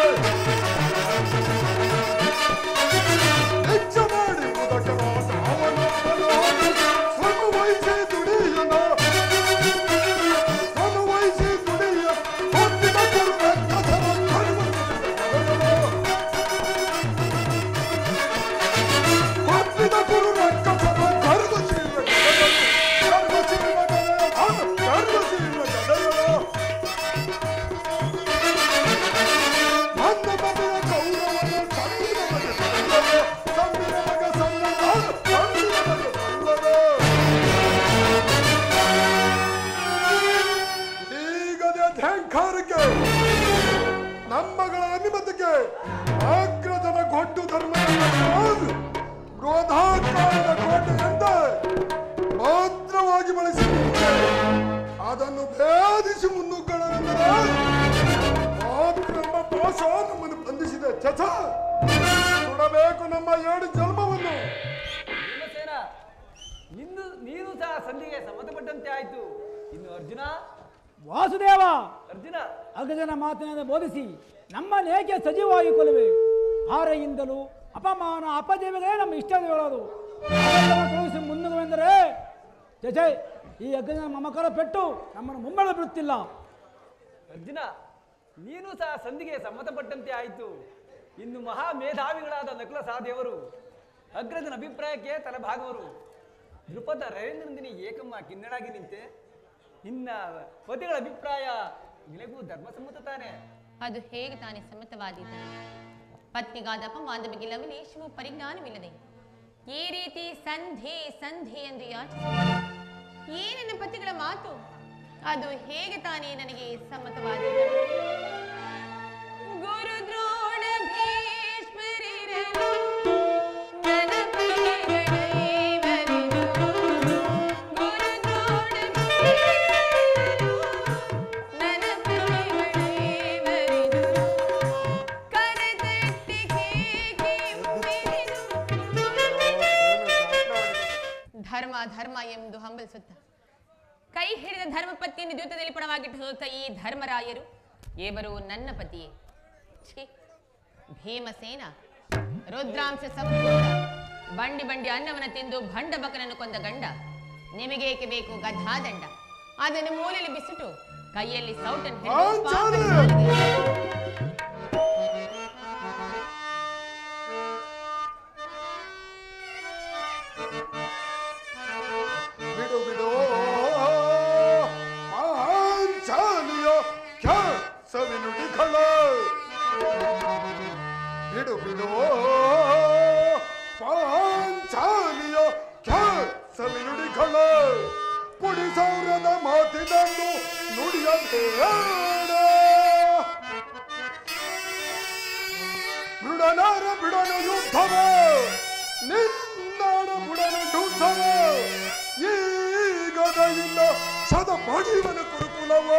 ಹೆಚ್ಚ ಮಾಡಿರುವುದಕರಾದ ಅವನೊಬ್ಬನು ಹೊಂದಿದೆ. ಶ್ರಮವಹಿಸಿ ದುಡಿಯನ ಶ್ರಮವಹಿಸಿ ದುಡಿಯ ಹೊತ್ತಿದ ಕೊಡುವ ಕಥನ ಹೊತ್ತಿದ ಕುರುವ ಕಥನ ಗರ್ವಶೀಲ ಗರ್ವಶೀಲ ಗರ್ವಶೀಲ ಗದೆಯೋ. ಮಂದಮತಿಯ ಕೌರವನ ಸಂಧಿ ನಮಗೆ ಸಲ್ಲದು. ಸಂಧಿ ನಮಗೆ ಸಲ್ಲದು. ಸಂಧಿ ನಮಗೆ ಸಲ್ಲದು. ಈಗದ ಧ್ಯಾಂಕಾರಕ್ಕೆ ನಮ್ಮಗಳ ಅನಿಮತಿಗೆ ಅಗ್ರಜನ ಗೊಡ್ಡು ಧರ್ಮ ಕ್ರೋಧಾಕಾರದ ಕೋಟೆಯಂತ ಭದ್ರವಾಗಿ ಬಳಸಿದ್ದೇವೆ. ಅದನ್ನು ಭೇದಿಸಿ ಮುನ್ನುಗ್ಗಳೆಂದರೆ ನಮ್ಮ ಪಾಶ ನಮ್ಮನ್ನು ಬಂಧಿಸಿದೆ. ಚಚ ಕೊಡಬೇಕು ನಮ್ಮ 7 ಜನ್ಮವನ್ನು. ಭೀಮಸೇನ, ನೀನು ಸಹ ಸಂಧಿಗೆ ಸಮ್ಮತಪಟ್ಟಂತೆ ಆಯ್ತು. ಇನ್ನು ಅರ್ಜುನ? ವಾಸುದೇವ, ಅರ್ಜುನ, ಅಗ್ರಜನ ಮಾತಿನಿಂದ ಬೋಧಿಸಿ ನಮ್ಮನ್ನೇಕೆ ಸಜೀವವಾಗಿ ಕೊಲ್ಲುವೆ? ಹಾರೆಯಿಂದಲೂ ಅಪಮಾನ ಅಪದೇವಗಳೇ ನಮ್ಮ ಇಷ್ಟದೇವಳದು. ತೊಲಗಿಸಿ ಮುನ್ನುಗ್ಗವೆಂದರೆ ಜಜಯ್, ಈ ಅಗ್ರಜನ ಮಮಕಾರ ಪೆಟ್ಟು ನಮ್ಮನ್ನು ಮುಂಬಳ ಬಿಡುತ್ತಿಲ್ಲ. ಅರ್ಜುನ, ನೀನು ಸಹ ಸಂಧಿಗೆ ಸಮ್ಮತಪಟ್ಟಂತೆ ಆಯಿತು. ಇನ್ನು ಮಹಾ ಮೇಧಾವಿಗಳಾದ ನಕುಲ ಸಹದೇವರು ಅಗ್ರಜನ ಅಭಿಪ್ರಾಯಕ್ಕೆ ತಲೆಭಾಗುವರು. ದೃಪದ ನರೇಂದ್ರನಂದಿನಿ ಏಕಮ್ಮ ಕಿನ್ನಡಾಗಿ ನಿಂತೆ ನಿನ್ನ ಪತಿಗಳ ಅಭಿಪ್ರಾಯ ನಿನಗೂ ಧರ್ಮಸಮ್ಮತ ತಾನೆ. ಅದು ಹೇಗೆ ತಾನೇ ಸಮ್ಮತವಾದೀತಾನೆ? ಪತ್ನಿಗಾದ ಅಪಮಾನದ ಬಗ್ಗೆ ಲವಲೇಶವೂ ಪರಿಜ್ಞಾನವಿಲ್ಲದೆ ಈ ರೀತಿ ಸಂಧಿ ಸಂಧಿ ಎಂದು ಯಾಚಿಸುತ್ತಾರೆ. ಈ ನನ್ನ ಪತಿಗಳ ಮಾತು ಅದು ಹೇಗೆ ತಾನೇ ನನಗೆ ಸಮ್ಮತವಾದೀತು? ಗುರುದ್ರೋಣ ಭೀಷ್ಮರಿರಲು ನನ್ನ ಪ್ರಿಯಗಳೇವರಿದು. ಗುರುದ್ರೋಣ ಭೀಷ್ಮರಿರಲು ನನ್ನ ಪ್ರಿಯಗಳೇವರಿದು. ಕರತಟ್ಟಿ ಕೇಕೆಂಬೆನು. ಧರ್ಮ ಧರ್ಮ ಎಂದು ಹಂಬಲಿಸುತ್ತ ಕೈ ಹಿಡಿದ ಧರ್ಮಪತ್ನಿಯನ್ನು ದ್ಯೂತದಲ್ಲಿ ಪಣವಾಗಿಟ್ಟು ಈ ಧರ್ಮರಾಯರು ಏವರು ನನ್ನ ಪತಿಯೇ. ಛೀ, ಭೀಮಸೇನ ರುದ್ರಾಂಶ ಸಂಪೂರ್ಣ ಬಂಡಿ ಬಂಡಿ ಅನ್ನವನ್ನ ತಿಂದು ಭಂಡ ಬಕನನ್ನು ಕೊಂದ ಗಂಡ ನಿಮಗೇಕೆ ಬೇಕು ಗದಾದಂಡ? ಅದನ್ನು ಮೂಲೆಯಲ್ಲಿ ಬಿಸಿಟು ಕೈಯಲ್ಲಿ ಸೌಟನ್ ಬಿಡು ಬಿಡು ಪಾಂಚಾಲಿಯ ಸವಿನುಡಿಗಳ ಬಿಡು ಬಿಡು ಪಾಂಚಾಲಿಯ ಸವಿನುಡಿಗಳ ಪುಡಿ ಸೌರದ ಮಾತಿನನ್ನು ನುಡಿಯಬೇಡ. ಬಿಡನಾರ ಬಿಡನ ಯುದ್ಧವ ನಿನ್ನಾಡ ಬಿಡನ ಯುದ್ಧವ ಈಗದೆಯಿಂದ ಸದ ಪಡಿವನ ಕುರುಕುಲವ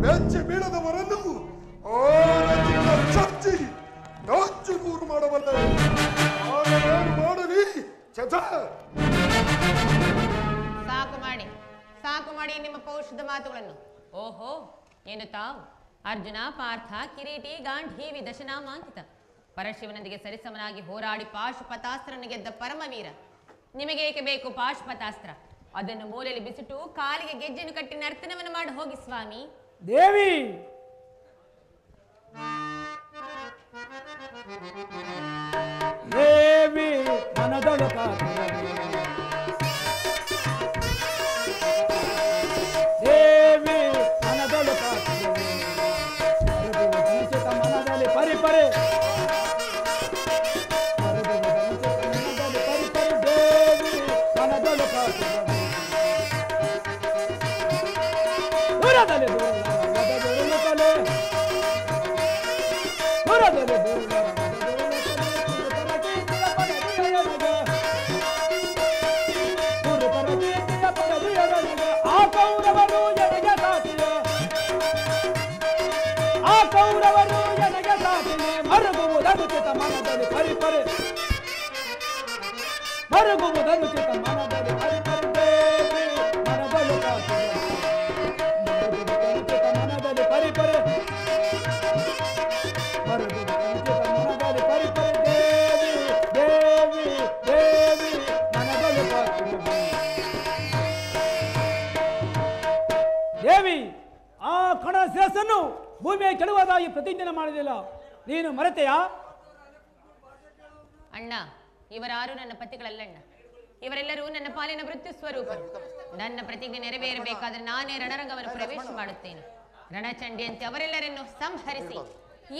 ಬೆಚ್ಚಿ ಬೀಳದವರನ್ನು ಚರ್ಚಿ ನಾಚು ನೂರು ಮಾಡಬಲ್ಲ. ಮಾಡಲಿ ಸಾಕು ಮಾಡಿ ನಿಮ್ಮ ಪೌರುಷದ ಮಾತುಗಳನ್ನು. ಓಹೋ, ಏನು ತಾವು ಅರ್ಜುನ, ಪಾರ್ಥ, ಕಿರೀಟಿ, ಗಾಂಧೀವಿ, ದಶನಾಮಾಂಕಿತ ಪರಶಿವನೊಂದಿಗೆ ಸರಿಸಮನಾಗಿ ಹೋರಾಡಿ ಪಾಶುಪತಾಸ್ತ್ರನ ಗೆದ್ದ ಪರಮವೀರ. ನಿಮಗೇಕೆ ಬೇಕು ಪಾಶುಪತಾಸ್ತ್ರ? ಅದನ್ನು ಮೂಲೆಯಲ್ಲಿ ಬಿಸಿಟು ಕಾಲಿಗೆ ಗೆಜ್ಜೆಯನ್ನು ಕಟ್ಟಿ ನರ್ತನವನ್ನು ಮಾಡಿ ಹೋಗಿ ಸ್ವಾಮಿ. ದೇವಿ ದೇವಿ ಮನದೊಳ ದೇವಿ ಮನದೊಳ ಮನದಲ್ಲಿ ಪರಿ ಪರಿ ದೇವಿ ಮನದೊಳ ದೂರದಲ್ಲಿ ಆ ಕೌರವರು ಎನಗೆ ಸಾಟಿಯೇ ಮರುಗುವುದನುಚಿತ ಮನದಲ್ಲಿ ಪರಿ ಪರಿ ಮರುಗುವುದನುಚಿತ ಮನದಲ್ಲಿ ಪರಿ ಪರಿ ದೇವಿ ಮನದಲ್ಲಿ ಮರುಗುವುದನುಚಿತ ಮನದಲ್ಲಿ ಪರಿ ಪರಿ ಮರುಗುವುದನುಚಿತ ಮನದಲ್ಲಿ ಪರಿ ಪರಿ ಪ್ರತಿಜ್ಞೆ ಮಾಡಿದಿಲ್ಲ, ನೀನು ಮರೆತೆಯಾ? ಅಣ್ಣ, ಇವರಾರು ನನ್ನ ಪತಿಗಳಲ್ಲಣ್ಣ. ಇವರೆಲ್ಲರೂ ನನ್ನ ಪಾಲಿನ ಮೃತ್ಯು ಸ್ವರೂಪರು. ನನ್ನ ಪ್ರತಿಜ್ಞೆ ನೆರವೇರಬೇಕಾದ್ರೆ ನಾನೇ ರಣರಂಗವನ್ನು ಪ್ರವೇಶ ಮಾಡುತ್ತೇನೆ. ರಣಚಂಡಿಯಂತೆ ಅವರೆಲ್ಲರನ್ನು ಸಂಹರಿಸಿ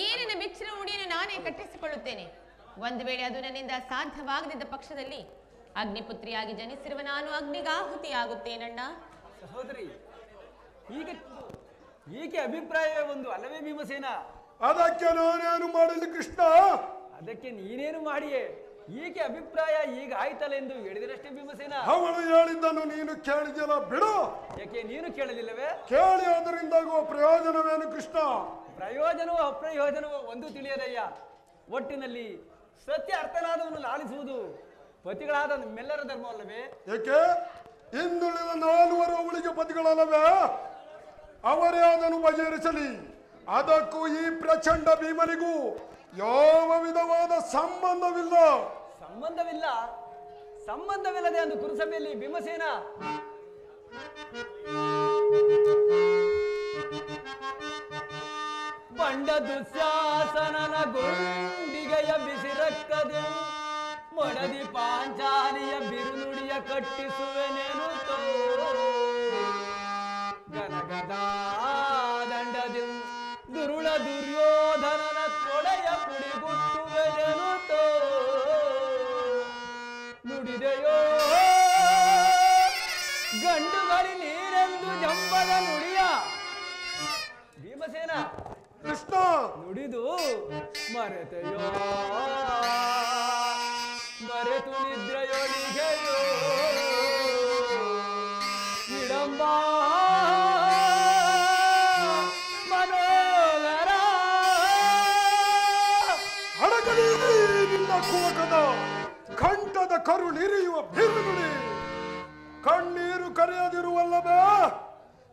ಏನಿನ ಬಿಚ್ಚಿನ ಉಡಿಯನ್ನು ನಾನೇ ಕಟ್ಟಿಸಿಕೊಳ್ಳುತ್ತೇನೆ. ಒಂದು ವೇಳೆ ಅದು ನನ್ನಿಂದ ಸಾಧ್ಯವಾಗದಿದ್ದ ಪಕ್ಷದಲ್ಲಿ ಅಗ್ನಿಪುತ್ರಿಯಾಗಿ ಜನಿಸಿರುವ ನಾನು ಅಗ್ನಿಗಾಹುತಿಯಾಗುತ್ತೇನಣ್ಣ. ಸಹೋದರಿ, ಈಕೆ ಅಭಿಪ್ರಾಯವೇ ಒಂದು ಅಲ್ಲವೇ ಭೀಮಸೇನ? ಅದಕ್ಕೆ ನಾನೇನು ಮಾಡಲಿ ಕೃಷ್ಣ? ಅದಕ್ಕೆ ನೀನೇನು ಮಾಡಿಯೇ? ಈಕೆ ಅಭಿಪ್ರಾಯ ಈಗ ಆಯ್ತಲ್ಲ ಎಂದು ಹೇಳಿದರಷ್ಟೇ ಭೀಮಸೇನ. ಅವಳು ಹೇಳಿದ್ದನ್ನು ನೀನು ಕೇಳಿದೆಯಲ್ಲ, ಬಿಡು. ಯಾಕೆ ನೀನು ಕೇಳಲಿಲ್ಲವೇ? ಕೇಳಿ ಅದರಿಂದಾಗುವ ಪ್ರಯೋಜನವೇನು ಕೃಷ್ಣ? ಪ್ರಯೋಜನವೋ ಅಪ್ರಯೋಜನವೋ ಒಂದು ತಿಳಿಯದಯ್ಯ. ಒಟ್ಟಿನಲ್ಲಿ ಸತ್ಯ ಅರ್ಥನಾದವನ್ನು ಲಾಲಿಸುವುದು ಪತಿಗಳಾದ ನಮ್ಮೆಲ್ಲರ ಧರ್ಮವಲ್ಲವೇ? ಏಕೆ ಹಿಂದುಳಿದ 4 ಅವಳಿಗೆ ಪತಿಗಳಲ್ಲವೇ? ಅವರೇ ಅದನ್ನು ಬಗೆಹರಿಸಲಿ. ಅದಕ್ಕೂ ಈ ಪ್ರಚಂಡ ಭೀಮನಿಗೂ ಯಾವ ವಿಧವಾದ ಸಂಬಂಧವಿಲ್ಲ. ಸಂಬಂಧವಿಲ್ಲದೆ ಅಂದು ಕುರುಸಭೆಯಲ್ಲಿ ಭೀಮಸೇನ ಬಂಡ ದುಶ್ಯಾಸನನ ಗುಂಡಿಗೆಯ ಬಿಸಿ ರಕ್ತದೆ ಮೊಡದಿ ಪಾಂಚಾಲಿಯ ಬಿರುನುಡಿಯ ಕಟ್ಟಿಸುವೆನೇನು ತೋ ಗನಗದ ದಂಡದಿ ದುರುಳ ದುರ್ಯೋಧನನ ತೊಡೆಯ ಪುಡಿಗುಟ್ಟುವೆನೇನು ತೋ ನುಡಿದೆಯೋ ಗಂಡುಗಳಿ ನೀರೆಂದು ಜಂಬದ ನುಡಿಯ ಭೀಮಸೇನ ಕೃಷ್ಣ ನುಡಿದು ಮರೆತೆಯೋ ಮರೆತು ನಿದ್ರೆಯೊಳಿಗೆಯೋ ವಿಡಂಬ ಮನೋಗರ ಹಡಗಲಿ ನಿನ್ನ ಕುವಕದ ಕಂಠದ ಕರುಳಿರಿಯುವ ಬಿರುನುಡಿ ಕಣ್ಣೀರು ಕರೆಯದಿರುವಲ್ಲವೇ?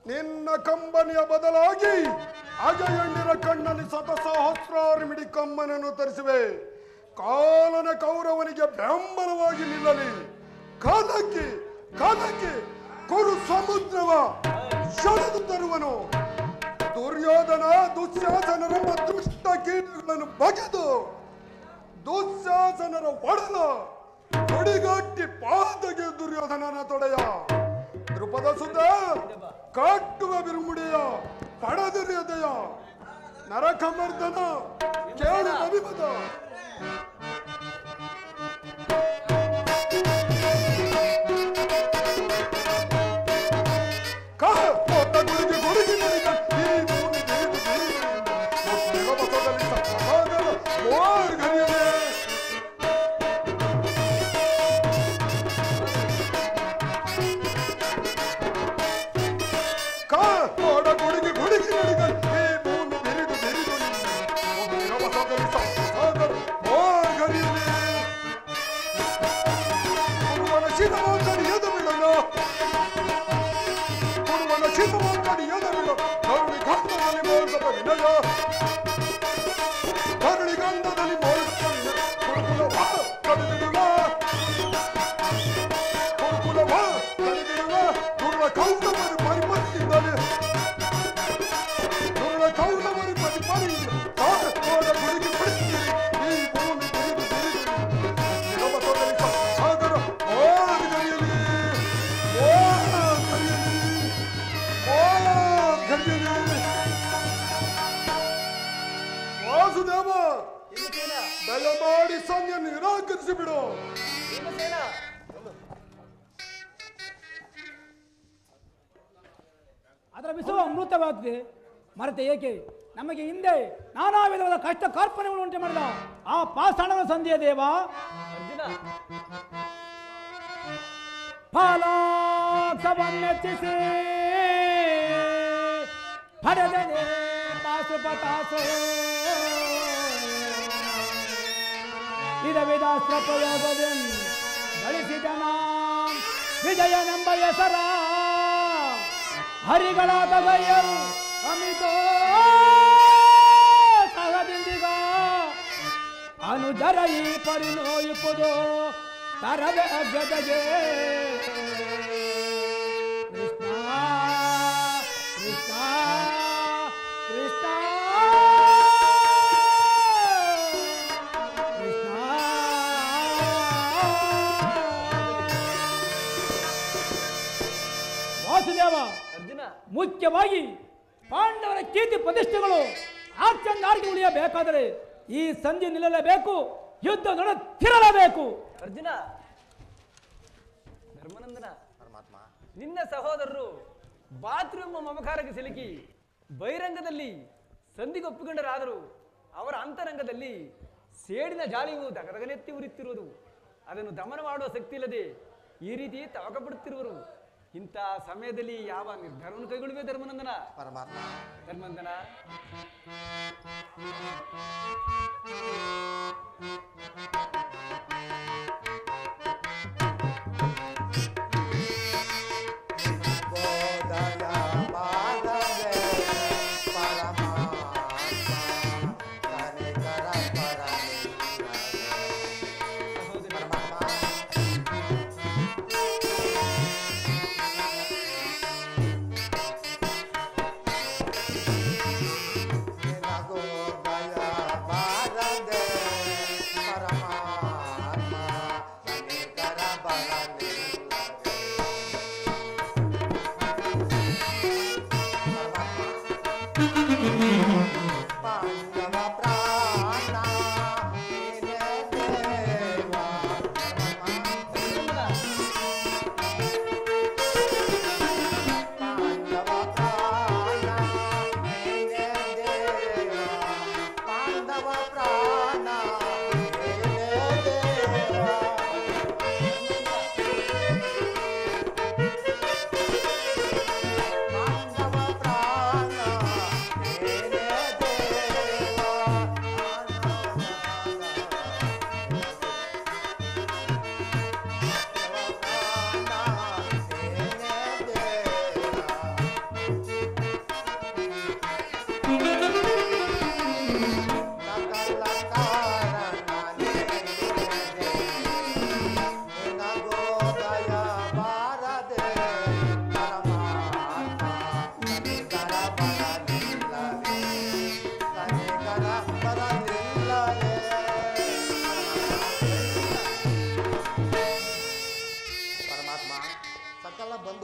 ನಿನ್ನ ಕಂಬನಿಯ ಬದಲಾಗಿ ಅಜಯಣ್ಣಿರ ಕಣ್ಣಲ್ಲಿ ಸಹಸ್ರಾರು ಮಿಡಿ ಕಮ್ಮನನ್ನು ತರಿಸುವೆ. ಕಾಲನ ಕೌರವನಿಗೆ ಬೆಂಬಲವಾಗಿ ನಿಲ್ಲಲಿ. ಕಾಲಕ್ಕೆ ಕಾಲಕ್ಕೆ ಕುರು ಸಮುದ್ರವ ಸೆಳೆದು ತರುವನು. ದುರ್ಯೋಧನ ದುಶ್ಯಾಸನರ ದುಷ್ಟ ಕೀಟಗಳನ್ನು ಬಗೆದು ದುಶ್ಯಾಸನರ ಒಡಲ ಹೊಡಿಗಟ್ಟಿ ಪಾದಗೆ ದುರ್ಯೋಧನನ ತೊಡೆಯ ದೃಪದ ಸುತ ಕಾಟುವ ಬಿರುಮುಡಿಯ ಪಡದಿರಿಯದೆಯ ನರಕಮರ್ದನ ಕೇಳು ನವಿಮದ ಗುಡುಗಿ ನಡೆದ ಈ ಭೂಮಿ ವಾಸುದೇವ ದಯಮಾಡಿ ಸಂಧಿಯನ್ನು ನಿರಾಕರಿಸಿ ಬಿಡು. ಅದರ ವಿಷವ ಅಮೃತವಾಗಿದೆ. ಮರೆತೆ ಏಕೆ? ನಮಗೆ ಹಿಂದೆ ನಾನಾ ವಿಧವಾದ ಕಷ್ಟ ಕಾರ್ಪಣ್ಯವನ್ನು ಉಂಟು ಮಾಡಿದ ಆ ಪಾಷಾಣದ ಸಂಧಿಯ ದೇವ ಅರ್ಜುನ ಫಲಾಕ್ಷವನ್ನೆಚ್ಚಿಸಿ ಪಡೆದನೆ ಪಾಶುಪತಾಸು ವಿಧವಿಧಾಸ್ತ್ರ ಪ್ರಯೋಗದಂ ಗಳಿಸಿದನ ವಿಜಯನೆಂಬ ಹೆಸರ ಹರಿಗಳಾದ ಗೈಯರು ಅಮಿತೋ ಸಹದಿಂದಿಗ ಅನುಜರ ಈ ಪರಿನೋಯುವುದು ತರವೆ ಜೊತೆಗೆ ಕೃಷ್ಣ ಕೃಷ್ಣ ಕೃಷ್ಣ ವಾಸುದೇವ, ಅರ್ಜುನ, ಮುಖ್ಯವಾಗಿ ಪಾಂಡವರ ಕೀರ್ತಿ ಪ್ರತಿಷ್ಠೆಗಳು ಆಚಂದಾರಿಗೆ ಉಳಿಯಬೇಕಾದರೆ ಈ ಸಂಧಿ ನಿಲ್ಲಲೇಬೇಕು, ಯುದ್ಧ ನಡೆಸಿರಲೇಬೇಕು. ಅರ್ಜುನ, ಧರ್ಮನಂದನ, ಪರಮಾತ್ಮ, ನಿನ್ನ ಸಹೋದರರು ಬಾತ್ರೂಮ್ ಮಮಕಾರಕ್ಕೆ ಸಿಲುಕಿ ಬಹಿರಂಗದಲ್ಲಿ ಸಂಧಿಗೊಪ್ಪಿಕೊಂಡರಾದರೂ ಅವರ ಅಂತರಂಗದಲ್ಲಿ ಸೇಡಿನ ಜಾಲಿಯು ದಗದಗನೆತ್ತಿ ಉರಿಯುತ್ತಿರುವುದು, ಅದನ್ನು ದಮನ ಮಾಡುವ ಶಕ್ತಿ ಇಲ್ಲದೆ ಈ ರೀತಿ ತವಕ ಪಡುತ್ತಿರುವರು. ಇಂಥ ಸಮಯದಲ್ಲಿ ಯಾವ ನಿರ್ಧಾರವನ್ನು ಕೈಗೊಳ್ಳುವೆ ಧರ್ಮನಂದನ? ಪರಮಾತ್ಮ, ಧರ್ಮನಂದನ,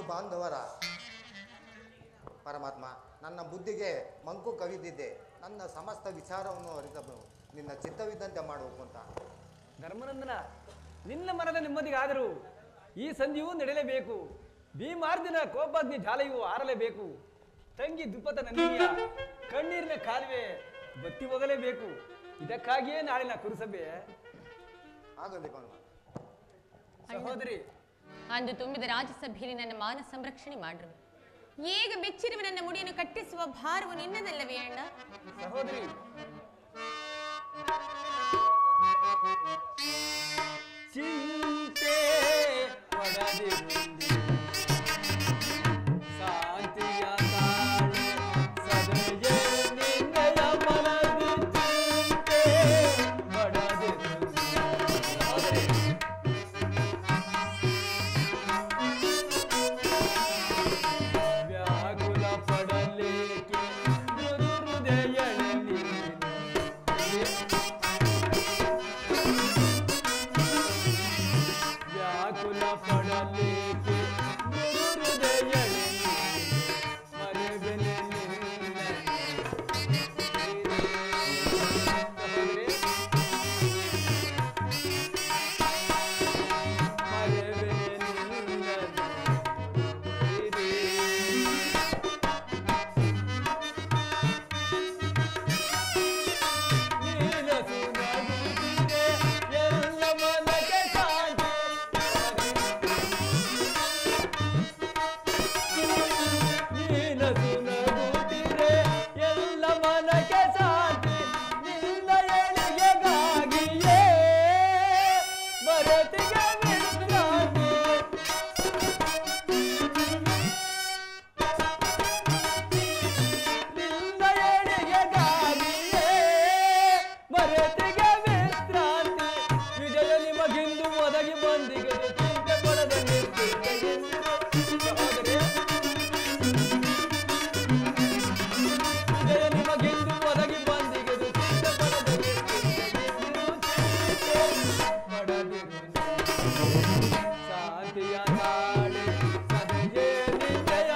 ಬಾಂಧವರ ಪರಮಾತ್ಮ, ನನ್ನ ಬುದ್ಧಿಗೆ ಮಂಕು ಕವಿದಿದ್ದೆ, ನನ್ನ ಸಮಸ್ತ ವಿಚಾರವನ್ನು ಅರಿತನು ನಿನ್ನ ಚಿತ್ತವಿದ್ದಂತೆ ಮಾಡಬೇಕು ಅಂತ. ಧರ್ಮನಂದನ, ನಿನ್ನ ಮನದ ನೆಮ್ಮದಿಗಾದರೂ ಈ ಸಂಧಿಯೂ ನಡೆಯಲೇಬೇಕು. ಭೀಮಾರ್ಜುನ ಕೋಪಾಗ್ನಿ ಜಾಲೆಯೂ ಆರಲೇಬೇಕು. ತಂಗಿ ದುಪ್ಪತ ನಂದಿನಿಯ ಕಣ್ಣೀರಿನ ಕಾಲುವೆ ಬತ್ತಿ ಹೋಗಲೇಬೇಕು. ಇದಕ್ಕಾಗಿಯೇ ನಾಳಿನ ಕುರುಸಭೆ ಆಗಲಿ ಸಹೋದರಿ. ಅಂದು ತುಂಬಿದ ರಾಜ್ಯಸಭೆಯಲ್ಲಿ ನನ್ನ ಮಾನ ಸಂರಕ್ಷಣೆ ಮಾಡ್ರು. ಈಗ ಬೆಚ್ಚಿರುವ ನನ್ನ ಮುಡಿಯನ್ನು ಕಟ್ಟಿಸುವ ಭಾರವು ನಿನ್ನದಲ್ಲವೇ ಅಣ್ಣ? ಸಹೋದರಿ, ಚಿಂತೆ ಪಡದಿರುಂದಿ ಶಾಂತಿಯ ತಾಳೆ ಸದಯ ನಿನ್ನಯ ಮನದಿ ಚಿಂತೆ ಪಡದಿರುಂದಿ. ವ್ಯಾಕುಲ ಪಡಲೇಕೆ ಮೃದು ಹೃದಯದಲ್ಲಿ ವ್ಯಾಕುಲ ಪಡಲೇಕೆ ಮೃದು ಹೃದಯದಲ್ಲಿ ಮರೆಬೆಲೆ ನಿನ್ನ ಮರೆಬೆಲೆ ನಿನ್ನ ಶಾಂತಿಯ ನಾಳೆ ಸದಯೇ ನಿಜಯ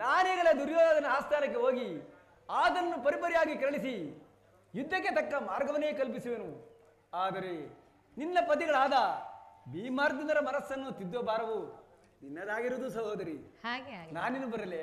ನಾನೀಗಲೇ ದುರ್ಯೋಧನ ಆಸ್ಥಾನಕ್ಕೆ ಹೋಗಿ ಅದನ್ನು ಪರಿಪರಿಯಾಗಿ ಕೆರಳಿಸಿ ಯುದ್ಧಕ್ಕೆ ತಕ್ಕ ಮಾರ್ಗವನ್ನೇ ಕಲ್ಪಿಸುವೆನು. ಆದರೆ ನಿನ್ನ ಪತಿಗಳಾದ ಭೀಮಾರ್ಜುನರ ಮನಸ್ಸನ್ನು ತಿದ್ದುವ ಭಾರವು ನಿನ್ನದಾಗಿರುವುದು ಸಹೋದರಿ. ಹಾಗೆ ನಾನಿನ್ನು ಬರಲೇ?